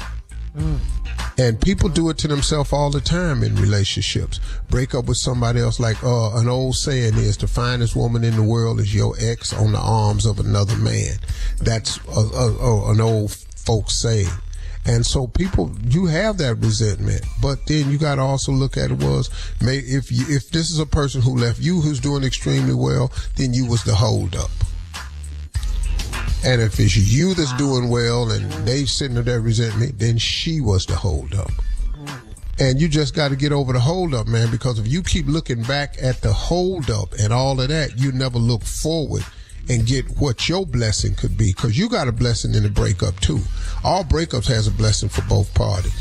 And people do it to themselves all the time in relationships. Break up with somebody else, like an old saying is, the finest woman in the world is your ex on the arms of another man. That's an old folks saying. And so people, you have that resentment, but then you got to also look at it was, if this is a person who left you who's doing extremely well, then you was the hold up. And if it's you that's doing well and they sitting in that resentment, then she was the hold up. And you just got to get over the hold up, man, because if you keep looking back at the hold up and all of that, you never look forward and get what your blessing could be, because you got a blessing in the breakup too. All breakups has a blessing for both parties.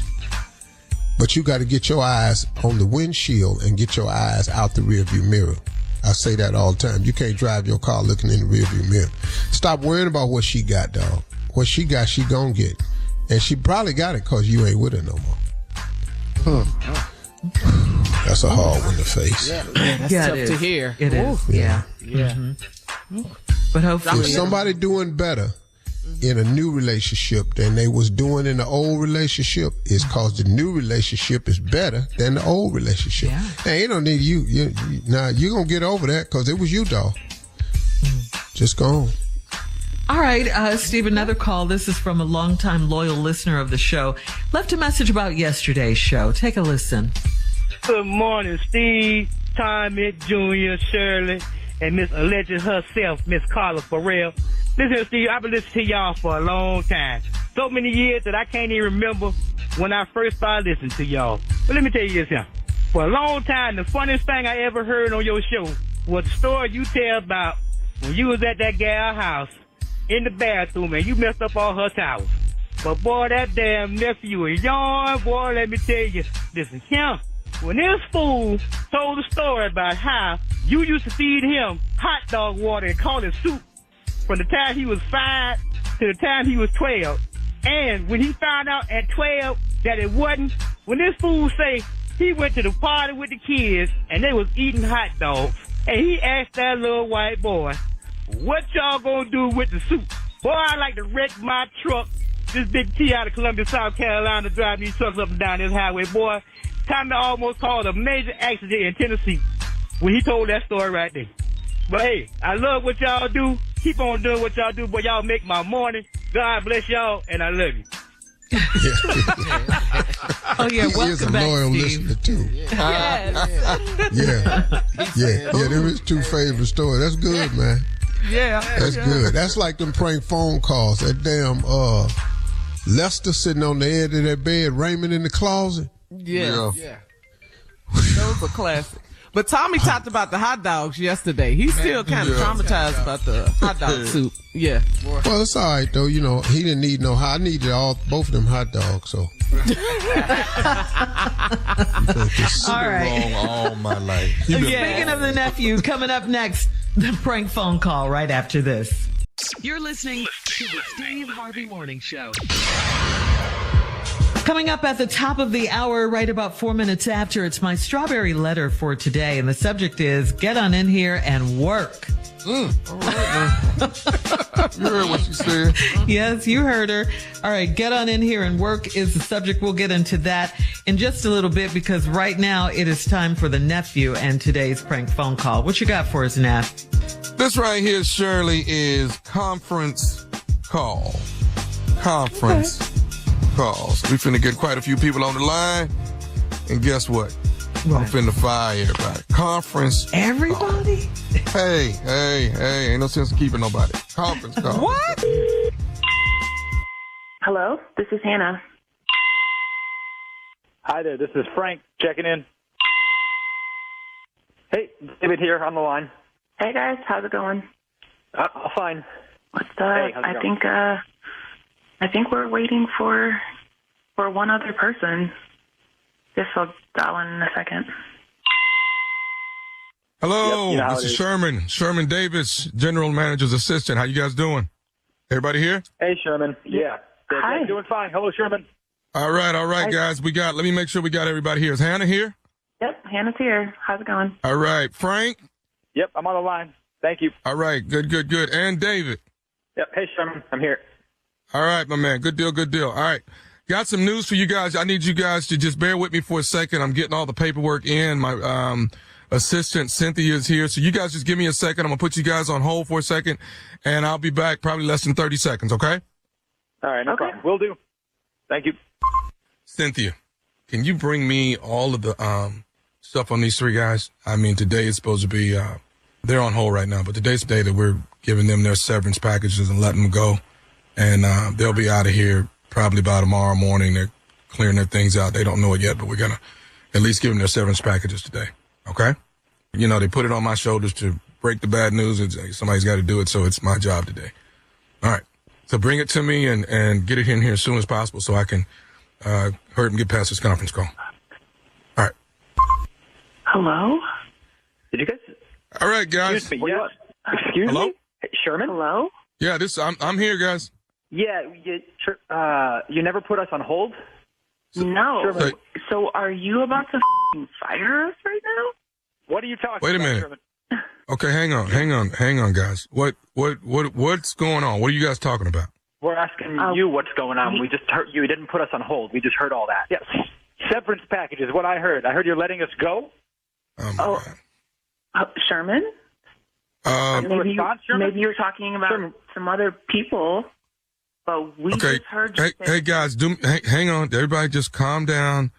But you got to get your eyes on the windshield and get your eyes out the rearview mirror. I say that all the time. You can't drive your car looking in the rearview mirror. Stop worrying about what she got, dog. What she got, she gonna get. And she probably got it because you ain't with her no more. That's a hard one to face. Yeah, that's tough to hear. It is. Yeah. But hopefully, if somebody doing better in a new relationship than they was doing in the old relationship, it's because the new relationship is better than the old relationship. Yeah. Hey, ain't no need you now you're gonna get over that because it was you, dog. Just go on. All right, Steve, another call. This is from a longtime loyal listener of the show. Left a message about yesterday's show. Take a listen. Good morning, Steve, Tommy, Junior, Shirley, and Miss Alleged herself, Miss Carla Farrell. Listen, Steve, I've been listening to y'all for a long time. So many years that I can't even remember when I first started listening to y'all. But let me tell you this here. For a long time, the funniest thing I ever heard on your show was the story you tell about when you was at that gal's house in the bathroom and you messed up all her towels. But boy, that damn nephew of yours, boy, let me tell you, listen, him, when this fool told the story about how you used to feed him hot dog water and call it soup from the time he was 5 to the time he was 12. And when he found out at 12 that it wasn't, when this fool say he went to the party with the kids and they was eating hot dogs, and he asked that little white boy, what y'all gonna do with the soup? Boy, I like to wreck my truck, this big T out of Columbia, South Carolina, drive these trucks up and down this highway. Boy, Tommy almost caused a major accident in Tennessee when he told that story right there. But hey, I love what y'all do. Keep on doing what y'all do, but y'all make my morning. God bless y'all, and I love you. Oh yeah, welcome he is a back, loyal Steve. listener too. Yeah. Them is two favorite stories. That's good, man. Yeah, that's good. That's like them prank phone calls. That damn Lester sitting on the edge of that bed, Raymond in the closet. Yeah. Those are classic. But Tommy talked about the hot dogs yesterday. He's still kind of traumatized about the hot dog soup. Yeah. Well, it's all right, though. You know, he didn't need no hot. I needed both of them hot dogs, so. All right. Wrong all my life. Speaking of the nephew, coming up next, the prank phone call right after this. You're listening to the Steve Harvey Morning Show. Coming up at the top of the hour, right about 4 minutes after, it's my strawberry letter for today. And the subject is, get on in here and work. All right, you heard what she said. Yes, you heard her. All right, get on in here and work is the subject. We'll get into that in just a little bit because right now it is time for the nephew and today's prank phone call. What you got for us, Neff? This right here, Shirley, is conference call. Conference calls. We finna get quite a few people on the line. And guess what? I'm finna fire everybody. Conference Everybody? call. Hey. Ain't no sense in keeping nobody. Conference call. What? Hello, this is Hannah. Hi there, this is Frank checking in. Hey, David here on the line. Hey guys, how's it going? Fine. What's up? Hey, how's it going? I think we're waiting for one other person. Guess I'll dial in a second. Hello, Yep, you know this is Sherman. Sherman Davis, General Manager's Assistant. How you guys doing? Everybody here? Hey, Sherman. Yeah. Hi. Doing fine. Hello, Sherman. All right, guys. Let me make sure we got everybody here. Is Hannah here? Yep, Hannah's here. How's it going? All right. Frank? Yep, I'm on the line. Thank you. All right. Good. And David? Yep. Hey, Sherman. I'm here. All right, my man. Good deal. All right. Got some news for you guys. I need you guys to just bear with me for a second. I'm getting all the paperwork in. My assistant, Cynthia, is here. So you guys just give me a second. I'm going to put you guys on hold for a second, and I'll be back probably less than 30 seconds, okay? All right, no problem. Will do. Thank you. Cynthia, can you bring me all of the stuff on these three guys? I mean, today is supposed to be, they're on hold right now, but today's the day that we're giving them their severance packages and letting them go. And they'll be out of here probably by tomorrow morning. They're clearing their things out. They don't know it yet, but we're going to at least give them their severance packages today. Okay? You know, they put it on my shoulders to break the bad news. Somebody's got to do it, so it's my job today. All right. So bring it to me and get it in here as soon as possible so I can hurry and get past this conference call. All right. Hello? Did you guys? All right, guys. Excuse me. Yes. Excuse Hello? me? Hey, Sherman? Hello? Yeah, I'm here, guys. Yeah, you never put us on hold? No. Sherman. So are you about to fire us right now? What are you talking Wait a about, minute. Sherman? Okay, hang on, guys. What's going on? What are you guys talking about? We're asking you what's going on. We just heard you didn't put us on hold. We just heard all that. Yes. Severance package is what I heard. I heard you're letting us go. Oh, my God. Sherman? Maybe you were talking about some other people, but we just heard. Hey guys, hang on. Everybody, just calm down.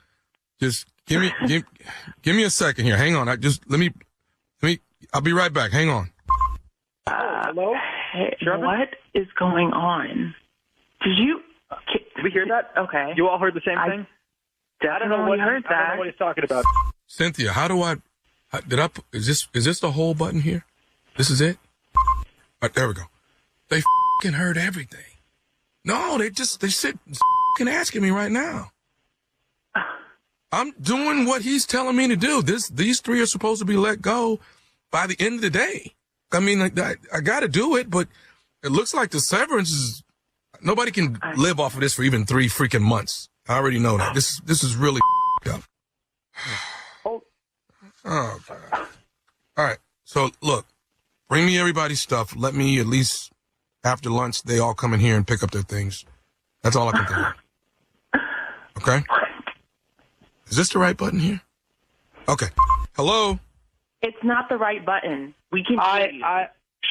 Just give me a second here. Hang on. Let me. I'll be right back. Hang on. Hello. Hey, what is going on? Did we hear that? Okay. You all heard the same thing? I don't know what heard that. I don't know what he's talking about. Cynthia, is this the whole button here? This is it? There we go. They f***ing heard everything. No, they sit f***ing asking me right now. I'm doing what he's telling me to do. These three are supposed to be let go by the end of the day. I mean, I got to do it, but it looks like the severance is, nobody can live off of this for even 3 freaking months. I already know that. This is really up. Oh, God. All right. So, look, bring me everybody's stuff. Let me, at least after lunch, they all come in here and pick up their things. That's all I can do. Okay? Is this the right button here? Okay. Hello? It's not the right button. We can hear you,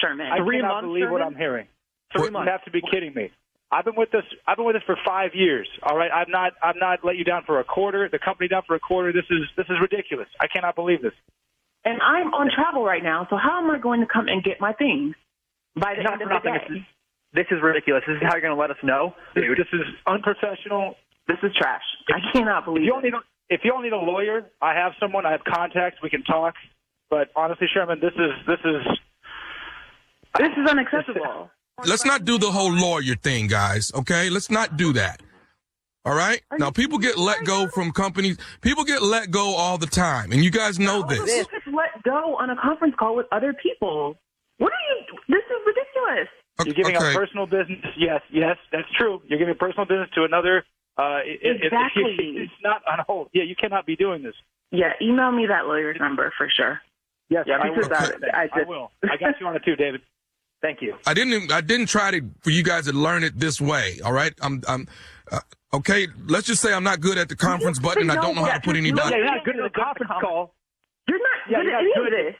Sherman. I cannot believe what I'm hearing. 3 months. You have to be kidding me. I've been with this for 5 years. All right, I've not let you down for a quarter. The company down for a quarter. This is ridiculous. I cannot believe this. And I'm on travel right now, so how am I going to come and get my things by the end of the day? This is ridiculous. This is how you're going to let us know? Dude, this is unprofessional. This is trash. I cannot believe it. if you all need a lawyer, I have someone. I have contacts. We can talk. But honestly, Sherman, this is unacceptable. Let's not do the whole lawyer thing, guys. Okay, let's not do that. All right. Now, people get let go from companies. People get let go all the time, and you guys know this. This is let go on a conference call with other people. What are you? This is ridiculous. You're giving up personal business. Yes, that's true. You're giving personal business to another. Exactly. It's not on hold. Yeah, you cannot be doing this. Yeah, email me that lawyer's number for sure. Yes, yeah, I will. I will. I got you on it too, David. Thank you. I didn't try for you guys to learn it this way. All right. Okay. Let's just say I'm not good at the conference button. And I don't know how to put any dots. Yeah, you're not good at the conference call. You're not good at any of this.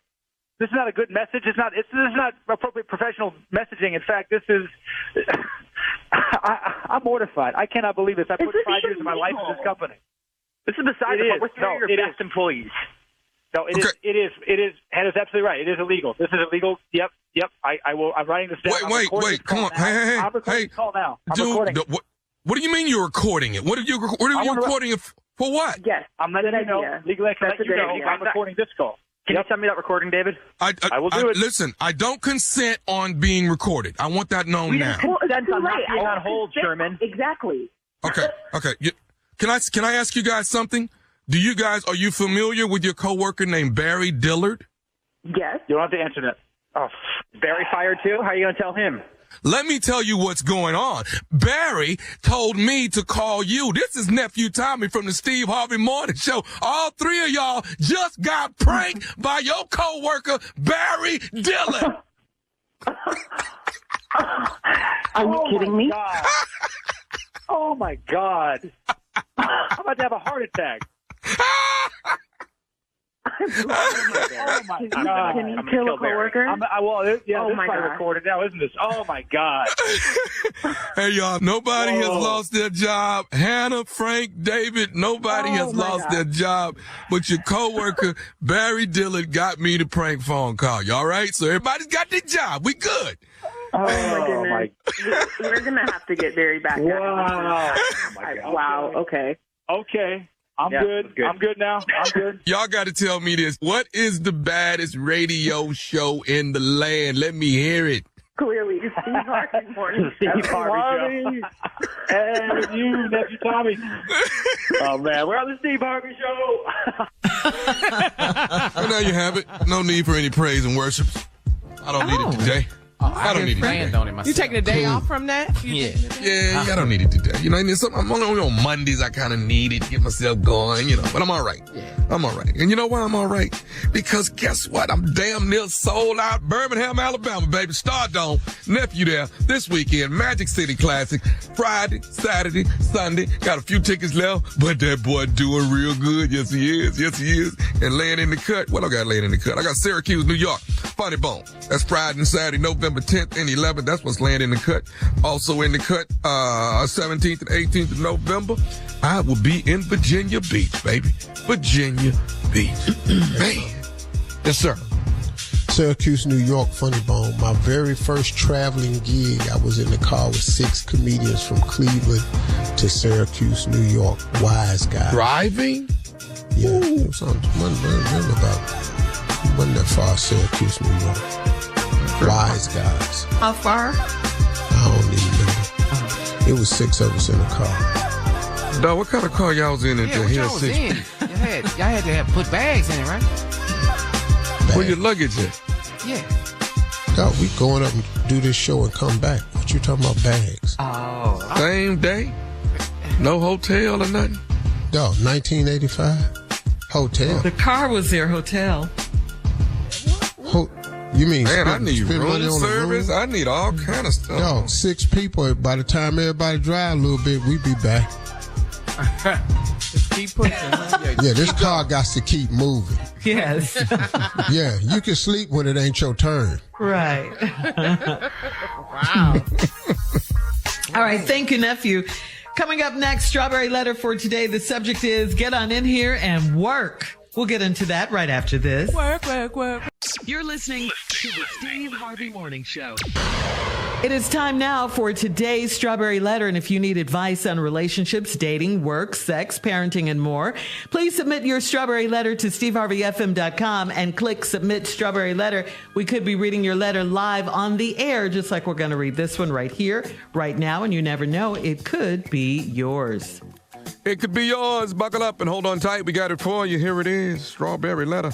This is not a good message. This is not appropriate professional messaging. In fact, this is. I'm mortified. I cannot believe this. I put 5 years of my life in this company. This is beside the point. We're three of your best employees. No, it is. Hannah's absolutely right. It is illegal. This is illegal. Yep. I will. I'm writing this down. Wait. Come on. Hey. I'm recording call now. Dude, what do you mean you're recording it? What are you recording it for? What? Yes. I'm letting you know. Legally, I can let you know. I'm recording this call. Can you send me that recording, David? I will do it. Listen, I don't consent on being recorded. I want that known now. Well, that's on not being on hold, Sherman. Exactly. Okay. Can I ask you guys something? Are you familiar with your coworker named Barry Dillard? Yes. You don't have to answer that. Oh, Barry fired too? How are you going to tell him? Let me tell you what's going on. Barry told me to call you. This is Nephew Tommy from the Steve Harvey Morning Show. All three of y'all just got pranked by your coworker, Barry Dillard. Are you kidding me? Oh, my God. I'm about to have a heart attack. Oh my God! Can you kill a coworker? This is probably recorded now, isn't this? Oh my God! Hey y'all, nobody has lost their job. Hannah, Frank, David, nobody has lost their job. But your coworker Barry Dillard got me the prank phone call. Y'all right? So everybody's got their job. We good. Oh my goodness! We're gonna have to get Barry back. Wow! Oh my God. Wow. Okay. I'm good. I'm good now. I'm good. Y'all got to tell me this. What is the baddest radio show in the land? Let me hear it. Clearly, it's Steve Harvey Morning. Steve Harvey Show. And you, Nephew Tommy. Oh, man. We're on the Steve Harvey Show. Well, there you have it. No need for any praise and worship. I don't need it today. I don't need it today. You taking a day off from that? Yeah, I don't need it today. You know, I'm only on Mondays. I kind of need it to get myself going, but I'm all right. Yeah. I'm all right. And you know why I'm all right? Because guess what? I'm damn near sold out. Birmingham, Alabama, baby. Stardome. Nephew there this weekend. Magic City Classic. Friday, Saturday, Sunday. Got a few tickets left, but that boy doing real good. Yes, he is. And laying in the cut. What I got laying in the cut? I got Syracuse, New York. Funny Bone. That's Friday and Saturday, November 10th and 11th. That's what's laying in the cut. Also in the cut, 17th and 18th of November, I will be in Virginia Beach, baby. Virginia Beach. Man. Yes, sir. Syracuse, New York, Funny Bone. My very first traveling gig, I was in the car with 6 comedians from Cleveland to Syracuse, New York. Wise guys. Driving? Yeah. It was wasn't that far, Syracuse, New York. Wise guys. How far? I don't even know. It was 6 of us in the car. Dog, what kind of car y'all was in? What y'all was in? Y'all had to put bags in it, right? Where your luggage at? Yeah. Dog, we going up and do this show and come back. What you talking about bags? Oh. Same day? No hotel or nothing? Dog, 1985? Hotel. The car was their hotel. You mean, man, I need room service. I need all kind of stuff. Yo, 6 people. By the time everybody drive a little bit, we be back. Just keep pushing. Huh? Yeah, this car got to keep moving. Yes. Yeah, you can sleep when it ain't your turn. Right. Wow. All right. Thank you, nephew. Coming up next, Strawberry Letter for today. The subject is get on in here and work. We'll get into that right after this. Work. You're listening to the Steve Harvey Morning Show. It is time now for today's Strawberry Letter. And if you need advice on relationships, dating, work, sex, parenting, and more, please submit your Strawberry Letter to SteveHarveyFM.com and click Submit Strawberry Letter. We could be reading your letter live on the air, just like we're going to read this one right here, right now. And you never know, it could be yours. It could be yours. Buckle up and hold on tight. We got it for you. Here it is. Strawberry Letter.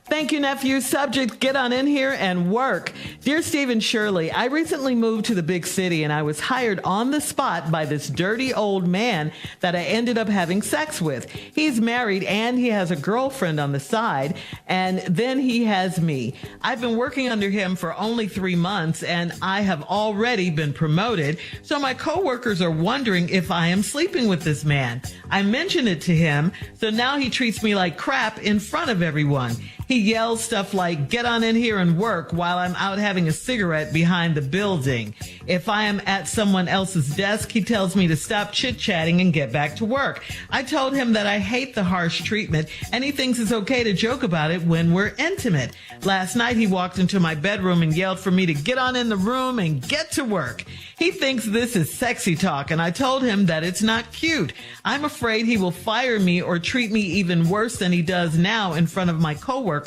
Thank you, nephew. Subject, get on in here and work. Dear Steve and Shirley, I recently moved to the big city and I was hired on the spot by this dirty old man that I ended up having sex with. He's married and he has a girlfriend on the side, and then he has me. I've been working under him for only 3 months and I have already been promoted. So my coworkers are wondering if I am sleeping with this man. I mentioned it to him, so now he treats me like crap in front of everyone. He yells stuff like, get on in here and work, while I'm out having a cigarette behind the building. If I am at someone else's desk, he tells me to stop chit-chatting and get back to work. I told him that I hate the harsh treatment and he thinks it's okay to joke about it when we're intimate. Last night he walked into my bedroom and yelled for me to get on in the room and get to work. He thinks this is sexy talk and I told him that it's not cute. I'm afraid he will fire me or treat me even worse than he does now in front of my coworkers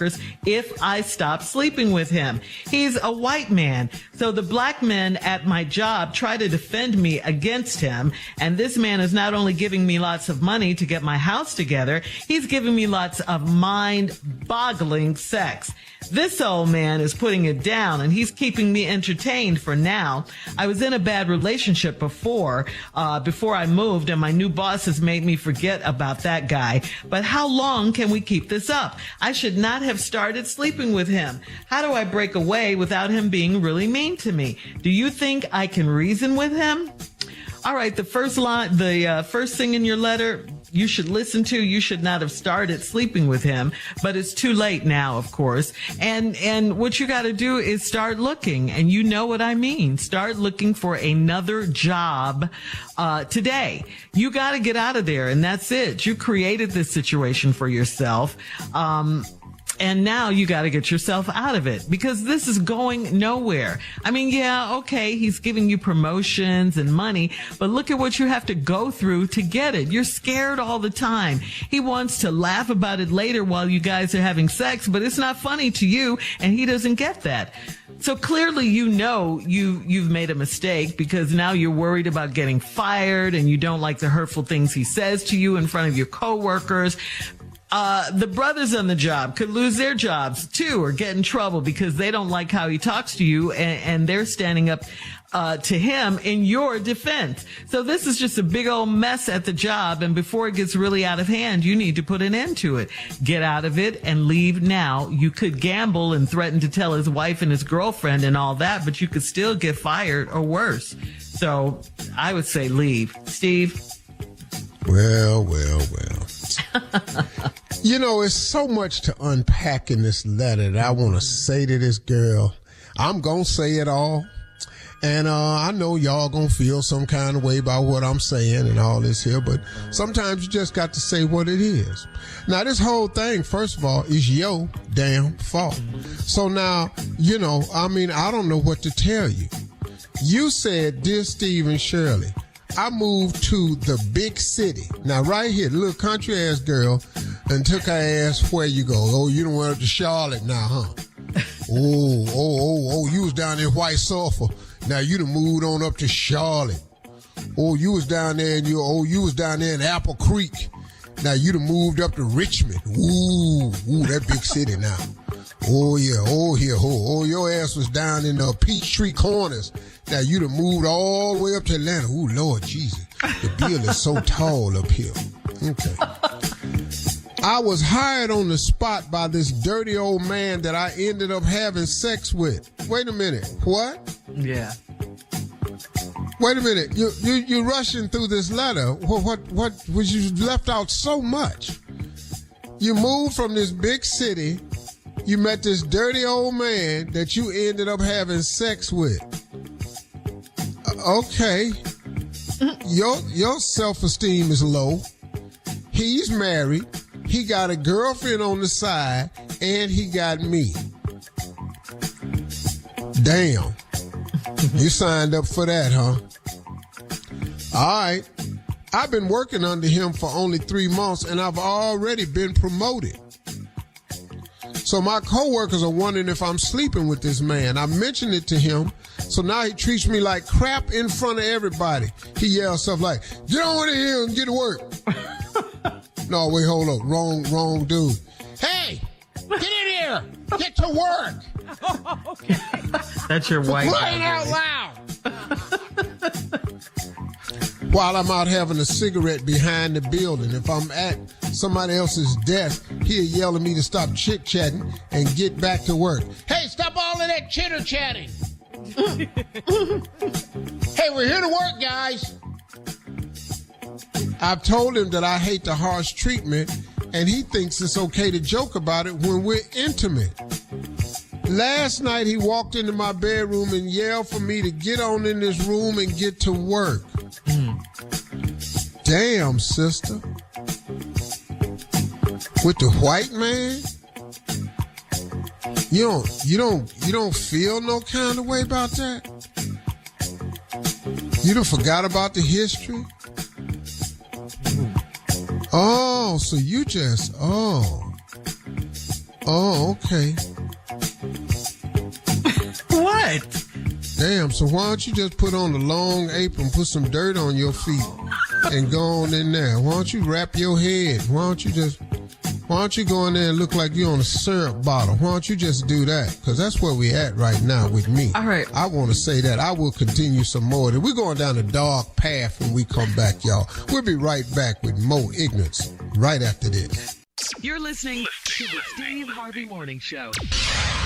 if I stop sleeping with him. He's a white man, so the black men at my job try to defend me against him, and this man is not only giving me lots of money to get my house together, he's giving me lots of mind-boggling sex. This old man is putting it down and he's keeping me entertained for now. I was in a bad relationship before I moved, and my new boss has made me forget about that guy. But how long can we keep this up? I should not have started sleeping with him. How do I break away without him being really mean to me? Do you think I can reason with him? All right, the first thing in your letter you should listen to, you should not have started sleeping with him, but it's too late now, of course. And what you got to do is start looking, and you know what I mean. Start looking for another job today. You got to get out of there, and that's it. You created this situation for yourself. And now you got to get yourself out of it, because this is going nowhere. I mean, yeah, okay, he's giving you promotions and money, but look at what you have to go through to get it. You're scared all the time. He wants to laugh about it later while you guys are having sex, but it's not funny to you, and he doesn't get that. So clearly, you know, you've made a mistake, because now you're worried about getting fired and you don't like the hurtful things he says to you in front of your coworkers. The brothers on the job could lose their jobs too, or get in trouble because they don't like how he talks to you, and they're standing up to him in your defense. So this is just a big old mess at the job, and before it gets really out of hand, you need to put an end to it. Get out of it and leave now. You could gamble and threaten to tell his wife and his girlfriend and all that, but you could still get fired or worse. So I would say leave. Steve? Well. You know, it's so much to unpack in this letter that I want to say to this girl. I'm going to say it all. And I know y'all going to feel some kind of way about what I'm saying and all this here, but sometimes you just got to say what it is. Now, this whole thing, first of all, is your damn fault. So now, you know, I mean, I don't know what to tell you. You said, dear Steve and Shirley, I moved to the big city. Now, right here, the little country ass girl, and took her ass where you go. Oh, you done went up to Charlotte now, huh? Oh, you was down in White Sulphur. Now you done moved on up to Charlotte. Oh, you was down there in Apple Creek. Now you done moved up to Richmond. Ooh, that big city now. Oh yeah, your ass was down in Peachtree Corners. Now you done moved all the way up to Atlanta. Ooh, Lord Jesus, the bill is so tall up here. Okay. I was hired on the spot by this dirty old man that I ended up having sex with. Wait a minute, what? Yeah. Wait a minute, you're rushing through this letter. What was you left out so much? You moved from this big city. You met this dirty old man that you ended up having sex with. Okay. Your self-esteem is low. He's married. He got a girlfriend on the side, and he got me. Damn. You signed up for that, huh? All right. I've been working under him for only 3 months, and I've already been promoted. So my coworkers are wondering if I'm sleeping with this man. I mentioned it to him, so now he treats me like crap in front of everybody. He yells stuff like, "Get on in here and get to work." No, wait, hold up. Wrong dude. "Hey, get in here. Get to work." Okay. That's your wife. Crying out loud. While I'm out having a cigarette behind the building, if I'm at somebody else's desk, he'll yell at me to stop chit-chatting and get back to work. "Hey, stop all of that chitter-chatting." "Hey, we're here to work, guys." I've told him that I hate the harsh treatment, and he thinks it's okay to joke about it when we're intimate. Last night, he walked into my bedroom and yelled for me to get on in this room and get to work. Damn, sister. With the white man? You don't feel no kind of way about that? You done forgot about the history? Oh, so you just, okay. What? Damn, so why don't you just put on a long apron, put some dirt on your feet, and go on in there? Why don't you wrap your head? Why don't you go in there and look like you're on a syrup bottle? Why don't you just do that? Because that's where we at right now with me. All right. I want to say that. I will continue some more. We're going down a dark path when we come back, y'all. We'll be right back with more ignorance right after this. You're listening to the Steve Harvey Morning Show.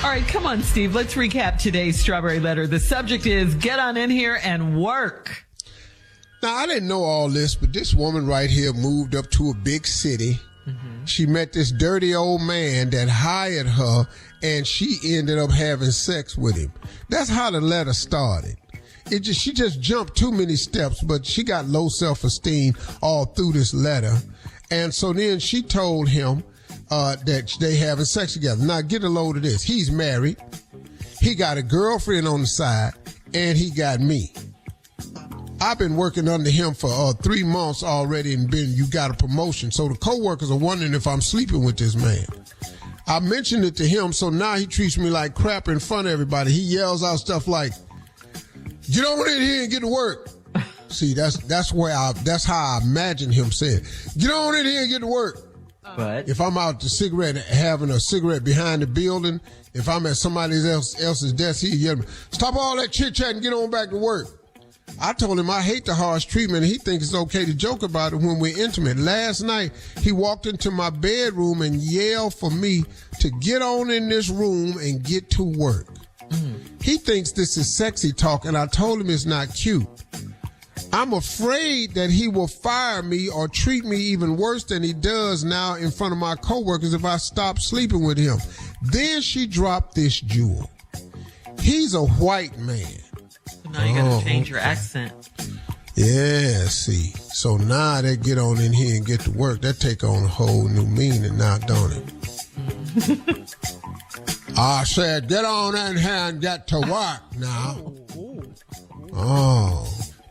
All right, come on, Steve. Let's recap today's Strawberry Letter. The subject is get on in here and work. Now, I didn't know all this, but this woman right here moved up to a big city. Mm-hmm. She met this dirty old man that hired her, and she ended up having sex with him. That's how the letter started. She just jumped too many steps, but she got low self-esteem all through this letter. And so then she told him that they having sex together. Now, get a load of this. He's married. He got a girlfriend on the side, and he got me. I've been working under him for 3 months already, and you got a promotion. So the coworkers are wondering if I'm sleeping with this man. I mentioned it to him, so now he treats me like crap in front of everybody. He yells out stuff like, "Get on in here and get to work." See, that's how I imagine him saying, "Get on in here and get to work." But if I'm out having a cigarette behind the building, if I'm at somebody else's desk, he yell, "Stop all that chit-chat and get on back to work." I told him I hate the harsh treatment, and he thinks it's okay to joke about it when we're intimate. Last night, he walked into my bedroom and yelled for me to get on in this room and get to work. He thinks this is sexy talk, and I told him it's not cute. I'm afraid that he will fire me or treat me even worse than he does now in front of my coworkers if I stop sleeping with him. Then she dropped this jewel. He's a white man. Now you got to change your accent. Yeah, see. So now they get on in here and get to work. That take on a whole new meaning now, don't it? I said, get on in here and get to work now.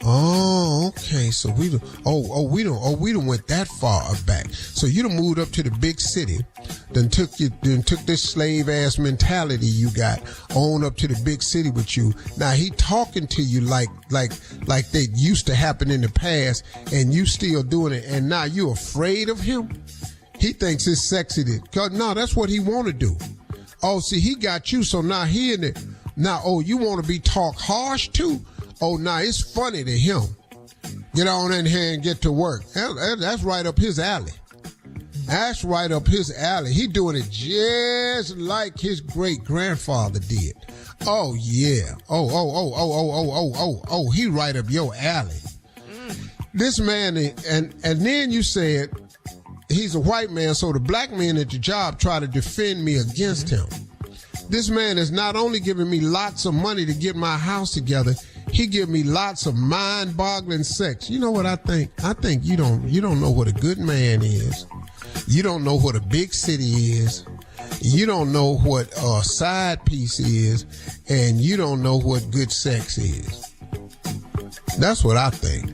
Oh, okay. So we done went that far back. So you done moved up to the big city, then took this slave ass mentality you got on up to the big city with you. Now he talking to you like they used to happen in the past, and you still doing it, and now you afraid of him? He thinks it's sexy no, that's what he want to do. Oh, see, he got you, so now he in it. Now, you want to be talk harsh too? Oh, nah, it's funny to him. Get on in here and get to work. That's right up his alley. That's right up his alley. He doing it just like his great-grandfather did. Oh, yeah. Oh, he right up your alley. This man, and then you said he's a white man, so the black men at your job try to defend me against him. This man is not only giving me lots of money to get my house together, he give me lots of mind-boggling sex. You know what I think? I think you don't know what a good man is. You don't know what a big city is. You don't know what a side piece is, and you don't know what good sex is. That's what I think.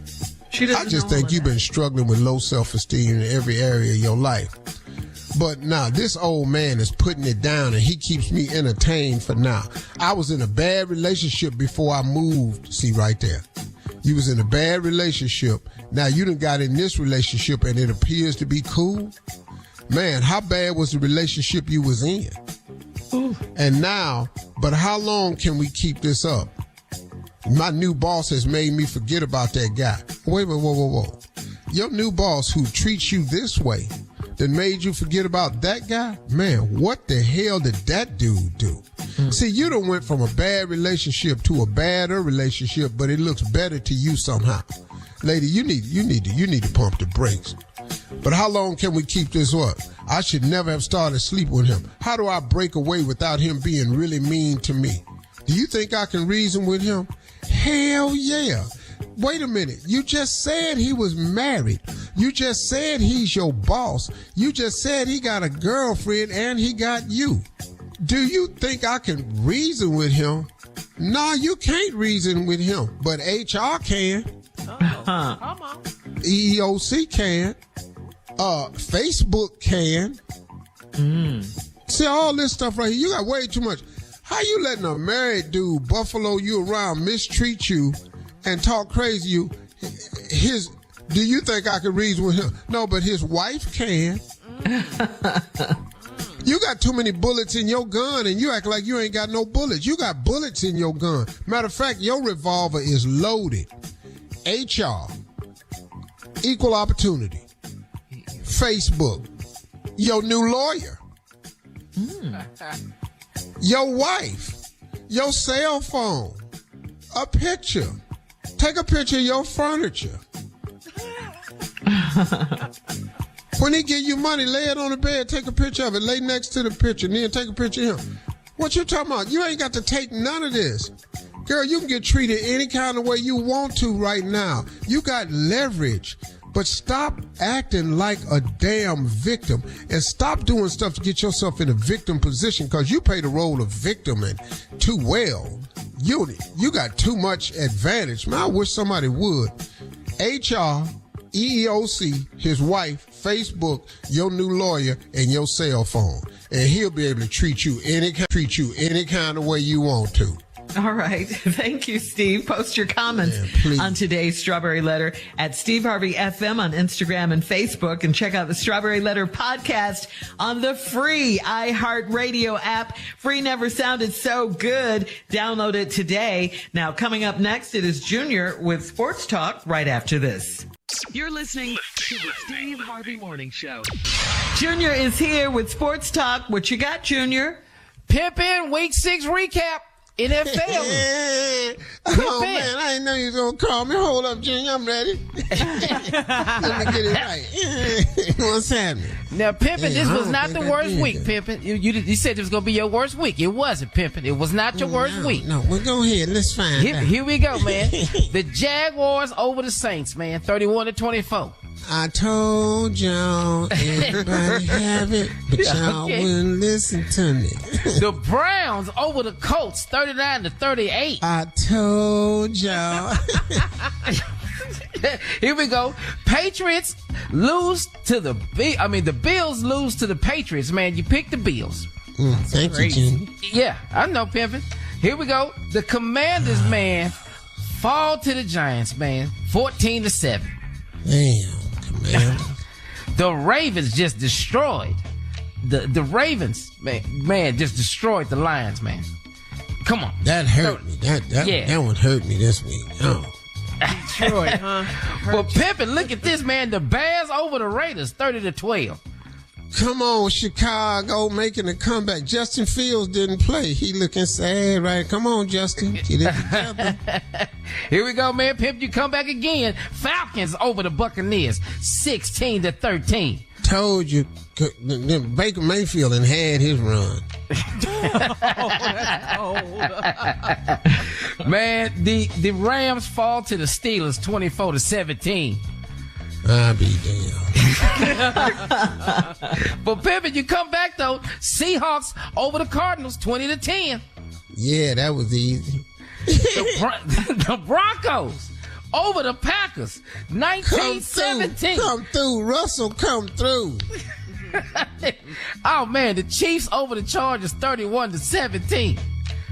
I just think you've been struggling with low self-esteem in every area of your life. But now this old man is putting it down, and he keeps me entertained for now. I was in a bad relationship before I moved. See right there. You was in a bad relationship. Now you done got in this relationship, and it appears to be cool. Man, how bad was the relationship you was in? Ooh. And now, but how long can we keep this up? My new boss has made me forget about that guy. Wait, whoa. Your new boss who treats you this way, that made you forget about that guy? Man, what the hell did that dude do? See, you done went from a bad relationship to a badder relationship, but it looks better to you somehow. Lady, you need to pump the brakes. But how long can we keep this up? I should never have started sleeping with him. How do I break away without him being really mean to me? Do you think I can reason with him? Hell yeah. Wait a minute. You just said he was married. You just said he's your boss. You just said he got a girlfriend and he got you. Do you think I can reason with him? No, you can't reason with him. But HR can. Come on. EEOC can. Facebook can. See, all this stuff right here, you got way too much. How you letting a married dude buffalo you around, mistreat you, and talk crazy you? Do you think I can reason with him? No, but his wife can. You got too many bullets in your gun, and you act like you ain't got no bullets. You got bullets in your gun. Matter of fact, your revolver is loaded. HR, equal opportunity, Facebook, your new lawyer, your wife, your cell phone, a picture. Take a picture of your furniture. When he give you money, lay it on the bed, take a picture of it, lay next to the picture, and then take a picture of him. What you talking about? You ain't got to take none of this. Girl, you can get treated any kind of way you want to right now. You got leverage. But stop acting like a damn victim and stop doing stuff to get yourself in a victim position, because you play the role of victim and too well. You got too much advantage. Man, I wish somebody would. HR, EEOC, his wife, Facebook, your new lawyer, and your cell phone. And he'll be able to treat you any kind of way you want to. All right. Thank you, Steve. Post your comments on today's Strawberry Letter at Steve Harvey FM on Instagram and Facebook, and check out the Strawberry Letter podcast on the free iHeartRadio app. Free never sounded so good. Download it today. Now, coming up next, it is Junior with Sports Talk right after this. You're listening to the Steve Harvey Morning Show. Junior is here with Sports Talk. What you got, Junior? Pimpin' Week 6 recap. NFL. Oh, man, I didn't know you was going to call me. Hold up, Junior. I'm ready. Let me get it right. What's happening? Now, Pimpin', this was not the worst week, Pimpin'. You said it was going to be your worst week. It wasn't, Pimpin'. It was not your worst week. No, well, go ahead. Let's find out. Here we go, man. The Jaguars over the Saints, man. 31-24. I told y'all everybody have it, but y'all wouldn't listen to me. The Browns over the Colts, 39-38. I told y'all. Here we go. Patriots lose to the Bills lose to the Patriots, man. You picked the Bills. Thank you, Junior. Yeah, I know, Pimpin'. Here we go. The Commanders, man, fall to the Giants, man. 14-7. Damn. Man. The Ravens just destroyed the Ravens, man, just destroyed the Lions, man. Come on, that hurt me. That one hurt me this week. Oh, Detroit, huh? Well, Pimpin', look at this, man. The Bears over the Raiders, 30-12. Come on, Chicago, making a comeback. Justin Fields didn't play. He looking sad, right? Come on, Justin, get it together. Here we go, man. Pimp, you come back again. Falcons over the Buccaneers, 16-13. Told you, Baker Mayfield had his run. Man, the Rams fall to the Steelers, 24-17. I'll be damned. But Pimpin', you come back though. Seahawks over the Cardinals, 20-10. Yeah, that was easy. The Broncos over the Packers, 19-17. Come through, Russell, come through. Oh man, the Chiefs over the Chargers, 31-17.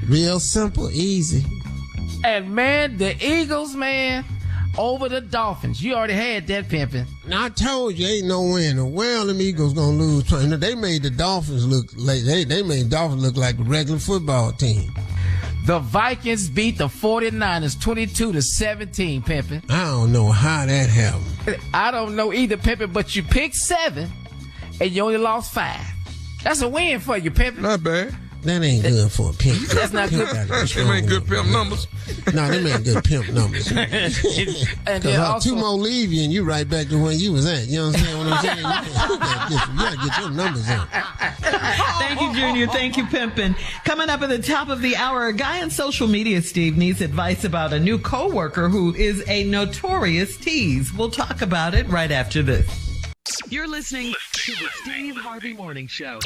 Real simple, easy. And man, the Eagles, man, over the Dolphins. You already had that, Pimpin'. Now I told you, ain't no way in the world them Eagles gonna lose. They made the Dolphins look like they made Dolphins look like a regular football team. The Vikings beat the 49ers 22-17, Pimpin'. I don't know how that happened. I don't know either, Pimpin', but you picked 7 and you only lost 5. That's a win for you, Pimpin'. Not bad. That ain't good for a pimp. That's not good. Them ain't good pimp numbers. No, them ain't good pimp numbers. Because 2 more leave you and you right back to where you was at. You understand what I'm saying? You gotta get your numbers on. Thank you, Junior. Thank you, Pimpin'. Coming up at the top of the hour, a guy on social media, Steve, needs advice about a new coworker who is a notorious tease. We'll talk about it right after this. You're listening to the Steve Harvey Morning Show.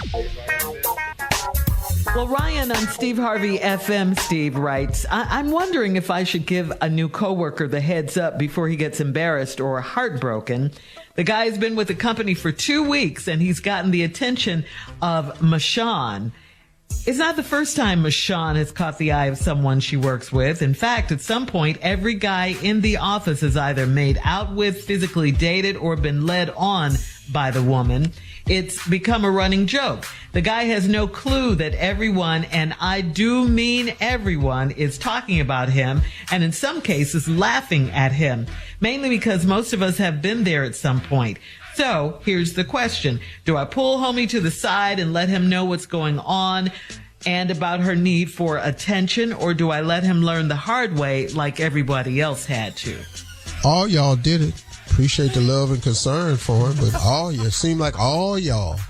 Well, Ryan on Steve Harvey FM, Steve writes, I'm wondering if I should give a new coworker the heads up before he gets embarrassed or heartbroken. The guy's been with the company for 2 weeks and he's gotten the attention of Mashawn. It's not the first time Mashawn has caught the eye of someone she works with. In fact, at some point, every guy in the office has either made out with, physically dated, or been led on by the woman. It's become a running joke. The guy has no clue that everyone, and I do mean everyone, is talking about him and in some cases laughing at him, mainly because most of us have been there at some point. So here's the question. Do I pull homie to the side and let him know what's going on and about her need for attention, or do I let him learn the hard way like everybody else had to? All y'all did it. Appreciate the love and concern for him, but seem like all y'all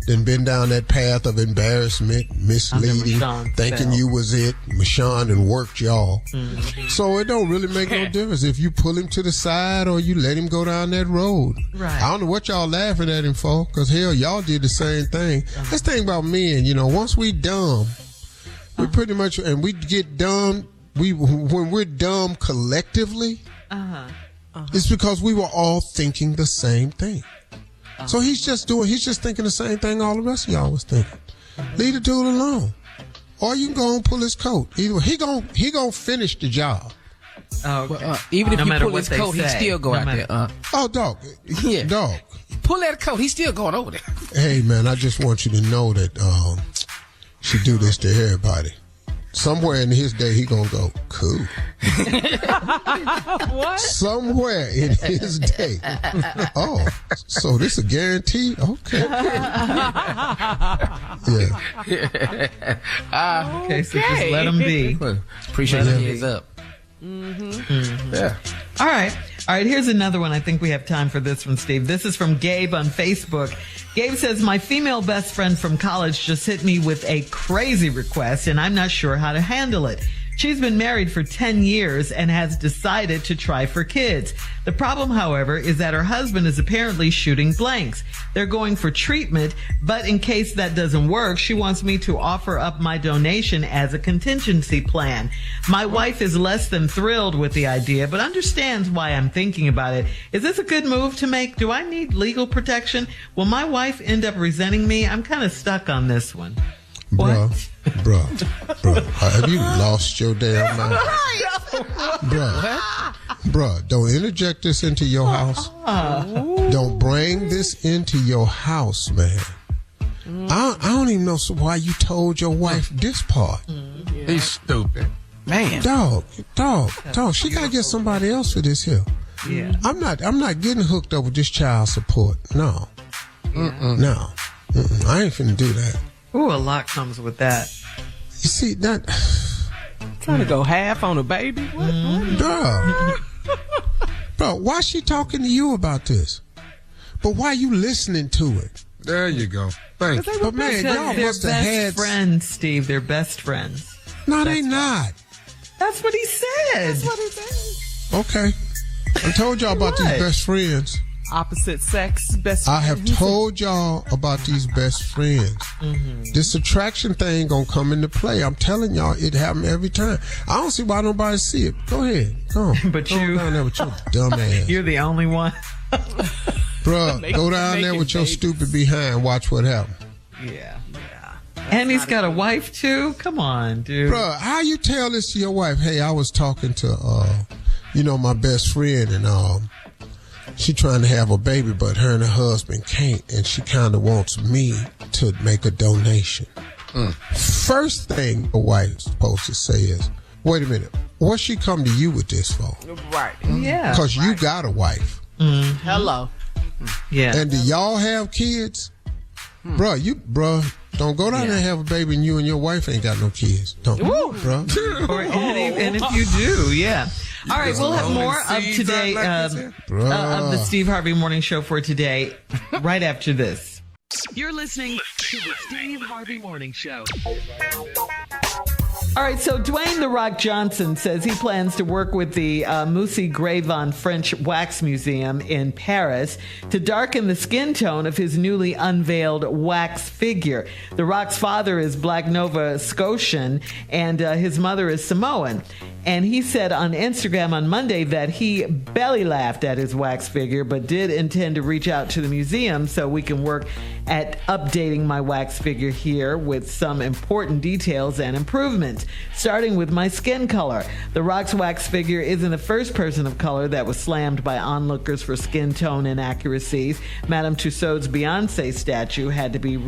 done been down that path of embarrassment, misleading, thinking you was it. Mashawn and worked y'all. Mm-hmm. So it don't really make no difference if you pull him to the side or you let him go down that road. Right. I don't know what y'all laughing at him for, because hell, y'all did the same thing. This thing about men, once we dumb, we pretty much, and we get dumb, when we're dumb collectively, it's because we were all thinking the same thing. So he's just thinking the same thing all the rest of y'all was thinking. Leave the dude alone. Or you can go and pull his coat. Either way, he gonna finish the job. Even if you pull his coat, he still go out there. Oh, dog. Yeah. Dog. Pull that coat, he's still going over there. Hey, man, I just want you to know that she do this to everybody. Somewhere in his day, he gonna go, cool. What? Somewhere in his day. Oh, so this a guarantee? Okay. Yeah. Okay, so just let him be. Appreciate the heads up. Mm-hmm. Yeah. All right, here's another one. I think we have time for this one, Steve. This is from Gabe on Facebook. Gabe says, my female best friend from college just hit me with a crazy request, and I'm not sure how to handle it. She's been married for 10 years and has decided to try for kids. The problem, however, is that her husband is apparently shooting blanks. They're going for treatment, but in case that doesn't work, she wants me to offer up my donation as a contingency plan. My wife is less than thrilled with the idea, but understands why I'm thinking about it. Is this a good move to make? Do I need legal protection? Will my wife end up resenting me? I'm kind of stuck on this one. Bruh, have you lost your damn mind? Bruh, don't interject this into your house. Don't bring this into your house, man. I don't even know why you told your wife this part. He's stupid. Man. Dog. She gotta get somebody else for this here. Yeah. I'm not getting hooked up with this child support. No. No. I ain't finna do that. Ooh, a lot comes with that. You see, that... Trying to go half on a baby? Bro, why she talking to you about this? But why you listening to it? There you go. Thank you. But man, y'all must have had... friends, Steve. They're best friends. No, they not. That's what he said. Okay. I told y'all about these best friends. opposite sex best friend. I have told y'all about these best friends. This attraction thing gonna come into play. I'm telling y'all, it happens every time. I don't see why nobody see it. Go ahead. Come on. But go you down there with your dumb ass. You're the only one. Bruh, go down there with your stupid behind. Watch what happens. Yeah. And he's got a wife too? Come on, dude. Bruh, how you tell this to your wife? Hey, I was talking to, my best friend, and she trying to have a baby, but her and her husband can't, and she kind of wants me to make a donation. First thing a wife's supposed to say is, wait a minute, what she come to you with this for? Right. Yeah. Because you got a wife. Hello. Yeah. And do y'all have kids? Bruh, don't go down there and have a baby and you and your wife ain't got no kids. Don't. Bruh. And if you do, yeah. All right, we'll have more of today, of the Steve Harvey Morning Show for today, right after this. You're listening to the Steve Harvey Morning Show. All right, so Dwayne "The Rock" Johnson says he plans to work with the Musée Grévin French Wax Museum in Paris to darken the skin tone of his newly unveiled wax figure. The Rock's father is Black Nova Scotian, and his mother is Samoan. And he said on Instagram on Monday that he belly laughed at his wax figure, but did intend to reach out to the museum so we can work at updating my wax figure here with some important details and improvements, starting with my skin color. The Rock's wax figure isn't the first person of color that was slammed by onlookers for skin tone inaccuracies. Madame Tussauds Beyonce statue had to be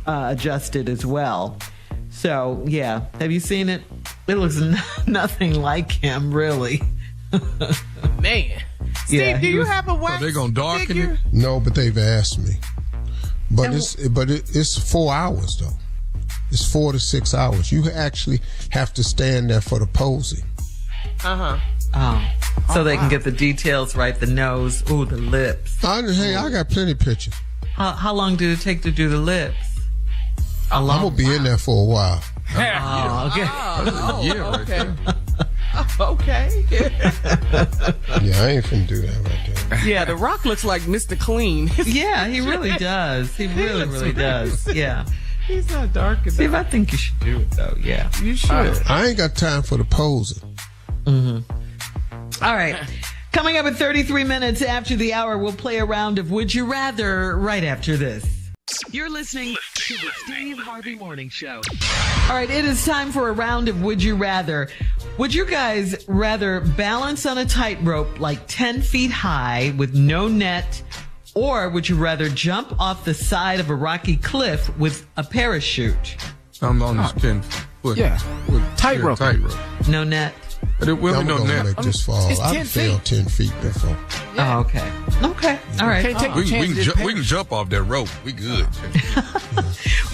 adjusted as well. So, yeah. Have you seen it? It looks nothing like him, really. Man. Steve, do you have a wax Are they going to darken figure? it? No, but they've asked me. But it's 4 hours, though. It's 4 to 6 hours. You actually have to stand there for the posing. So they can get the details right, the nose, the lips. I got plenty of pictures. How long did it take to do the lips? I'm going to be in there for a while. Okay. Okay. Okay. Yeah, I ain't finna do that right there. Yeah, The Rock looks like Mr. Clean. Yeah, he really does. He really does. Yeah. He's not dark enough. Steve, I think you should do it, though. Yeah. You should. I ain't got time for the posing. All right. Coming up at 33 minutes after the hour, we'll play a round of Would You Rather right after this. You're listening to the Steve Harvey Morning Show. All right, it is time for a round of Would You Rather. Would you guys rather balance on a tightrope like 10 feet high with no net, or would you rather jump off the side of a rocky cliff with a parachute? I'm on this 10 foot. Yeah. Tightrope. No net. But it will I'm be no gonna net. make this fall. It's 10 I've failed 10 feet before. Oh, okay. Okay. All right. Can't take We the chance. can jump off that rope. We good.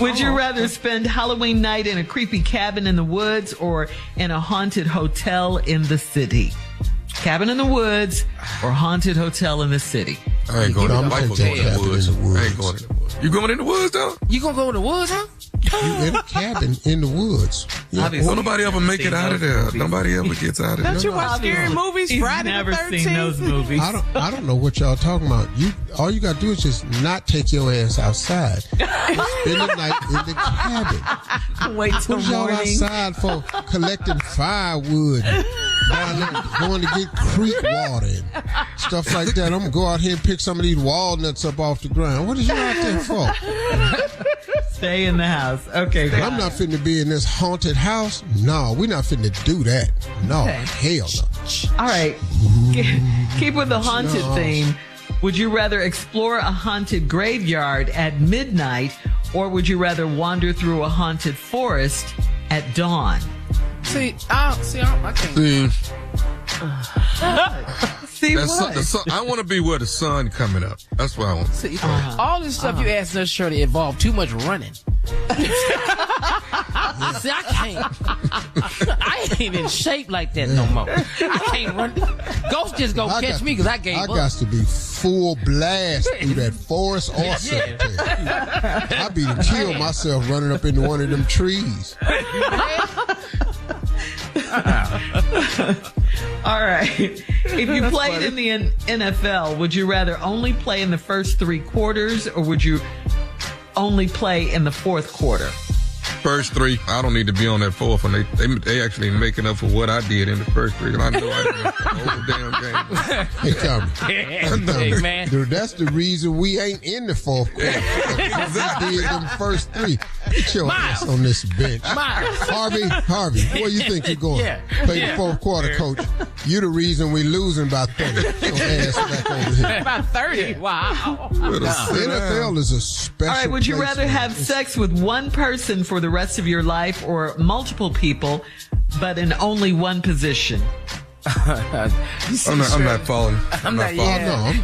Would you rather spend Halloween night in a creepy cabin in the woods or in a haunted hotel in the city? Cabin in the woods or haunted hotel in the city? I ain't going to I'm the gonna wife take going in the cabin woods. in the woods. I ain't going in the woods. You going in the woods, though? You gonna go in the woods, huh? You in a cabin in the woods. Yeah. Well, nobody ever make it out of there. Nobody ever gets out of there. Don't you watch scary movies? He's Friday never the 13th? seen those movies. I don't know what y'all talking about. All you gotta do is just not take your ass outside. Spend the night in the cabin. Wait till What y'all morning. outside for? Collecting firewood, going to get creek water and stuff like that. I'm gonna go out here and pick some of these walnuts up off the ground. What is you out there for? Stay in the house. Okay. I'm not finna be in this haunted house. No, we're not finna do that. No, hell no. All right. Keep with the haunted theme. Would you rather explore a haunted graveyard at midnight, or would you rather wander through a haunted forest at dawn? I can't. See what? I want to be where the sun coming up. That's what I want. See, all this stuff you asked us, Shirley, involved too much running. See, I can't. I ain't in shape like that no more. I can't run. Ghost just go catch me because I gave up. I got to be full blast through that forest or cemetery. I be to kill myself running up into one of them trees. All right. If you played in the NFL, would you rather only play in the first 3 quarters, or would you only play in the 4th quarter? First 3. I don't need to be on that 4th one. They actually making up for what I did in the first 3. And I know I didn't make the whole damn game. Hey, Tommy. Hey, man. Dude, that's the reason we ain't in the 4th quarter. We did them first 3. Get your ass on this bench. Harvey, where you think you're going? Play the 4th quarter, coach. You the reason we losing by 30. Get your ass back over here. About 30? Wow. NFL is a special All right, would you place, rather man. have sex with one person for the rest of your life, or multiple people, but in only one position? I'm not following. I'm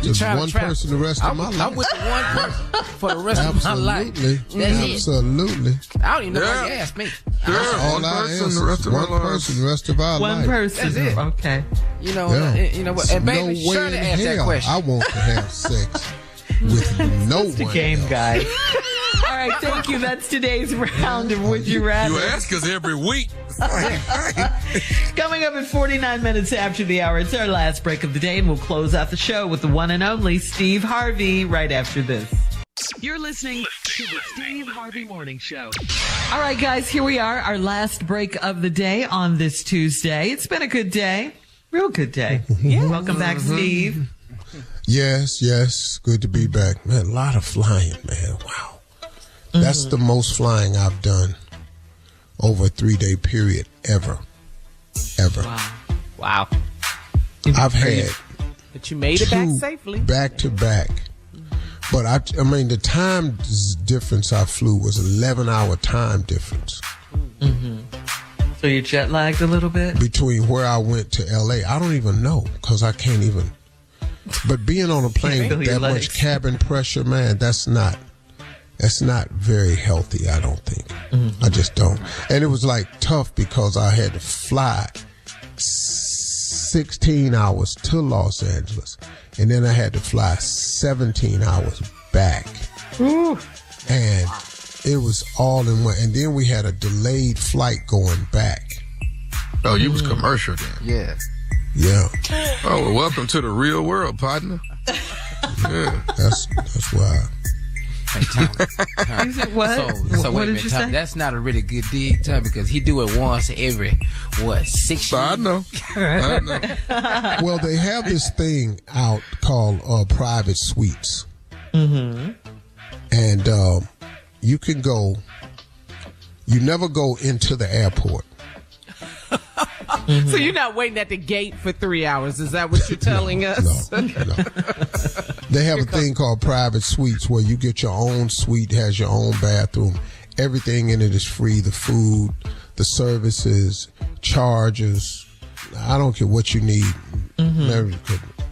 just one person the rest of my life. I'm with the one person for the rest of my life. Absolutely. I don't even know why you asked me. All I ask is one person the rest of our life. One person. That's it. Okay. You know what? And baby, no way Shirley in asked that hell question. I want to have sex with no one. The game else. guy. All right, thank you. That's today's round of Would You Rather. You ask us every week. Coming up at 49 minutes after the hour, it's our last break of the day, and we'll close out the show with the one and only Steve Harvey right after this. You're listening to the Steve Harvey Morning Show. All right, guys, here we are, our last break of the day on this Tuesday. It's been a good day. Real good day. Welcome back, Steve. Yes. Good to be back. Man, a lot of flying, man. Wow. That's the most flying I've done over a 3-day period ever. Wow. I've had But you made it back safely. back to back. But I mean, the time difference I flew was 11-hour time difference. So you jet lagged a little bit? Between where I went to LA. I don't even know, because I can't even. But being on a plane with that much cabin pressure, man, that's not very healthy, I don't think. I just don't. And it was like tough because I had to fly 16 hours to Los Angeles, and then I had to fly 17 hours back. And it was all in one. And then we had a delayed flight going back. Oh, you was commercial then? Yeah. Oh, well, welcome to the real world, partner. Yeah. That's why. Hey, Tommy. You said what? So What wait a did minute, you Tommy. say? That's not a really good dig, Tommy, because he do it once every 6 years. I know. Well, they have this thing out called private suites. And you can go, you never go into the airport. So you're not waiting at the gate for 3 hours. Is that what you're telling us? No. They have a thing called private suites where you get your own suite, has your own bathroom. Everything in it is free. The food, the services, charges. I don't care what you need.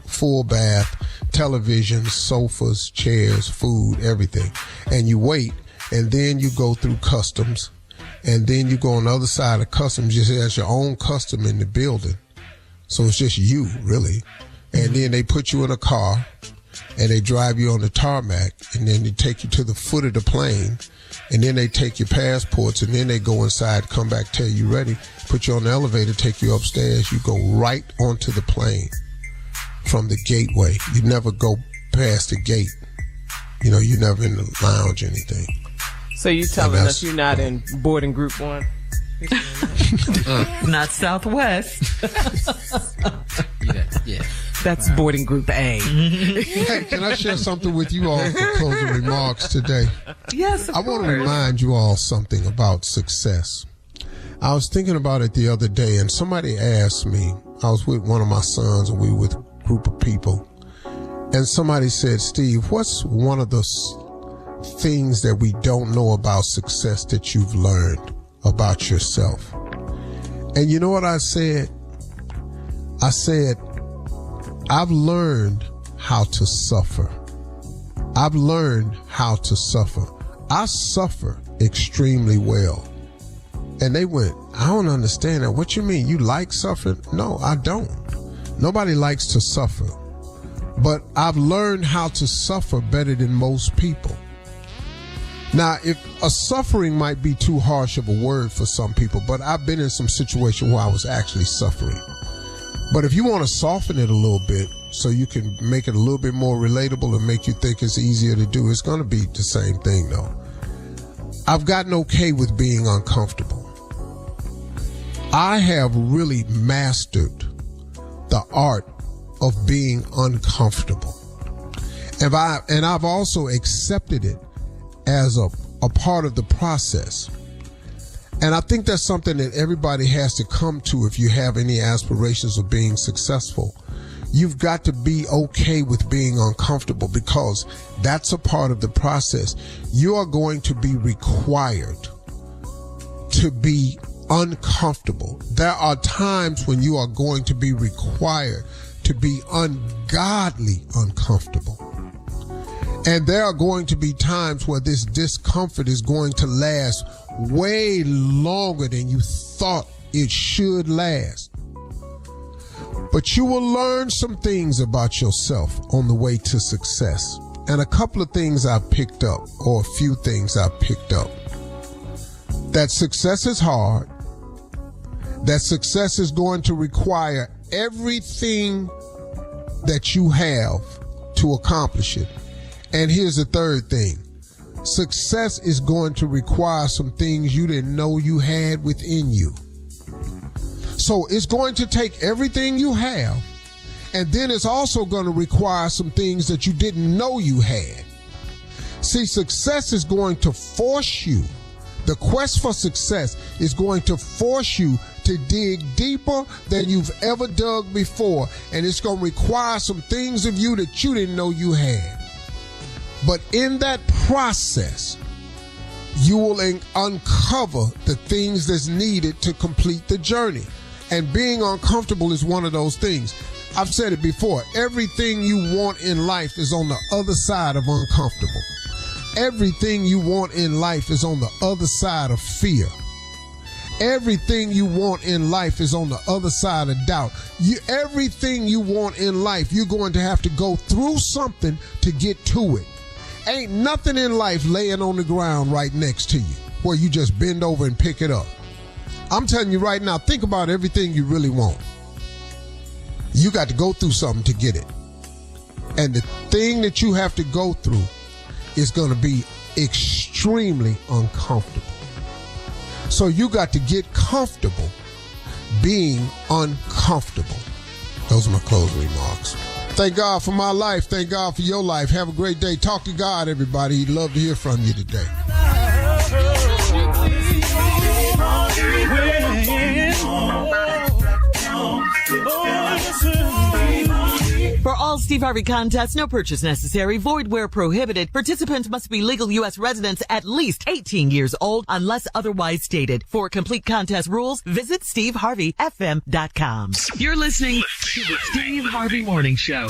Full bath, television, sofas, chairs, food, everything. And you wait, and then you go through customs. And then you go on the other side of customs, just has your own custom in the building. So it's just you, really. And then they put you in a car, and they drive you on the tarmac, and then they take you to the foot of the plane, and then they take your passports, and then they go inside, come back, tell you ready, put you on the elevator, take you upstairs. You go right onto the plane from the gateway. You never go past the gate. You know, you're never in the lounge or anything. So you telling us you're not in boarding group 1? Not Southwest. Yeah. That's boarding group A. Hey, can I share something with you all for closing remarks today? Yes, I want to remind you all something about success. I was thinking about it the other day, and somebody asked me, I was with one of my sons, and we were with a group of people, and somebody said, Steve, what's one of the things that we don't know about success that you've learned about yourself? And you know what I said? I said, I've learned how to suffer. I've learned how to suffer. I suffer extremely well. And they went, I don't understand that. What you mean? You like suffering? No, I don't. Nobody likes to suffer. But I've learned how to suffer better than most people. Now, if a suffering might be too harsh of a word for some people, but I've been in some situation where I was actually suffering. But if you want to soften it a little bit so you can make it a little bit more relatable and make you think it's easier to do, it's going to be the same thing though. I've gotten okay with being uncomfortable. I have really mastered the art of being uncomfortable. And I've also accepted it as a part of the process. And I think that's something that everybody has to come to if you have any aspirations of being successful. You've got to be okay with being uncomfortable because that's a part of the process. You are going to be required to be uncomfortable. There are times when you are going to be required to be ungodly uncomfortable. And there are going to be times where this discomfort is going to last way longer than you thought it should last. But you will learn some things about yourself on the way to success. And a couple of things I picked up, or a few things I picked up. That success is hard. That success is going to require everything that you have to accomplish it. And here's the third thing. Success is going to require some things you didn't know you had within you. So it's going to take everything you have, and then it's also going to require some things that you didn't know you had. See, success is going to force you. The quest for success is going to force you to dig deeper than you've ever dug before, and it's going to require some things of you that you didn't know you had. But in that process, you will uncover the things that's needed to complete the journey. And being uncomfortable is one of those things. I've said it before. Everything you want in life is on the other side of uncomfortable. Everything you want in life is on the other side of fear. Everything you want in life is on the other side of doubt. Everything you want in life, you're going to have to go through something to get to it. Ain't nothing in life laying on the ground right next to you where you just bend over and pick it up. I'm telling you right now, think about everything you really want. You got to go through something to get it. And the thing that you have to go through is going to be extremely uncomfortable. So you got to get comfortable being uncomfortable. Those are my closing remarks. Thank God for my life. Thank God for your life. Have a great day. Talk to God, everybody. He'd love to hear from you today. For all Steve Harvey contests, no purchase necessary, void where prohibited. Participants must be legal U.S. residents at least 18 years old unless otherwise stated. For complete contest rules, visit SteveHarveyFM.com. You're listening to the Steve Harvey Morning Show.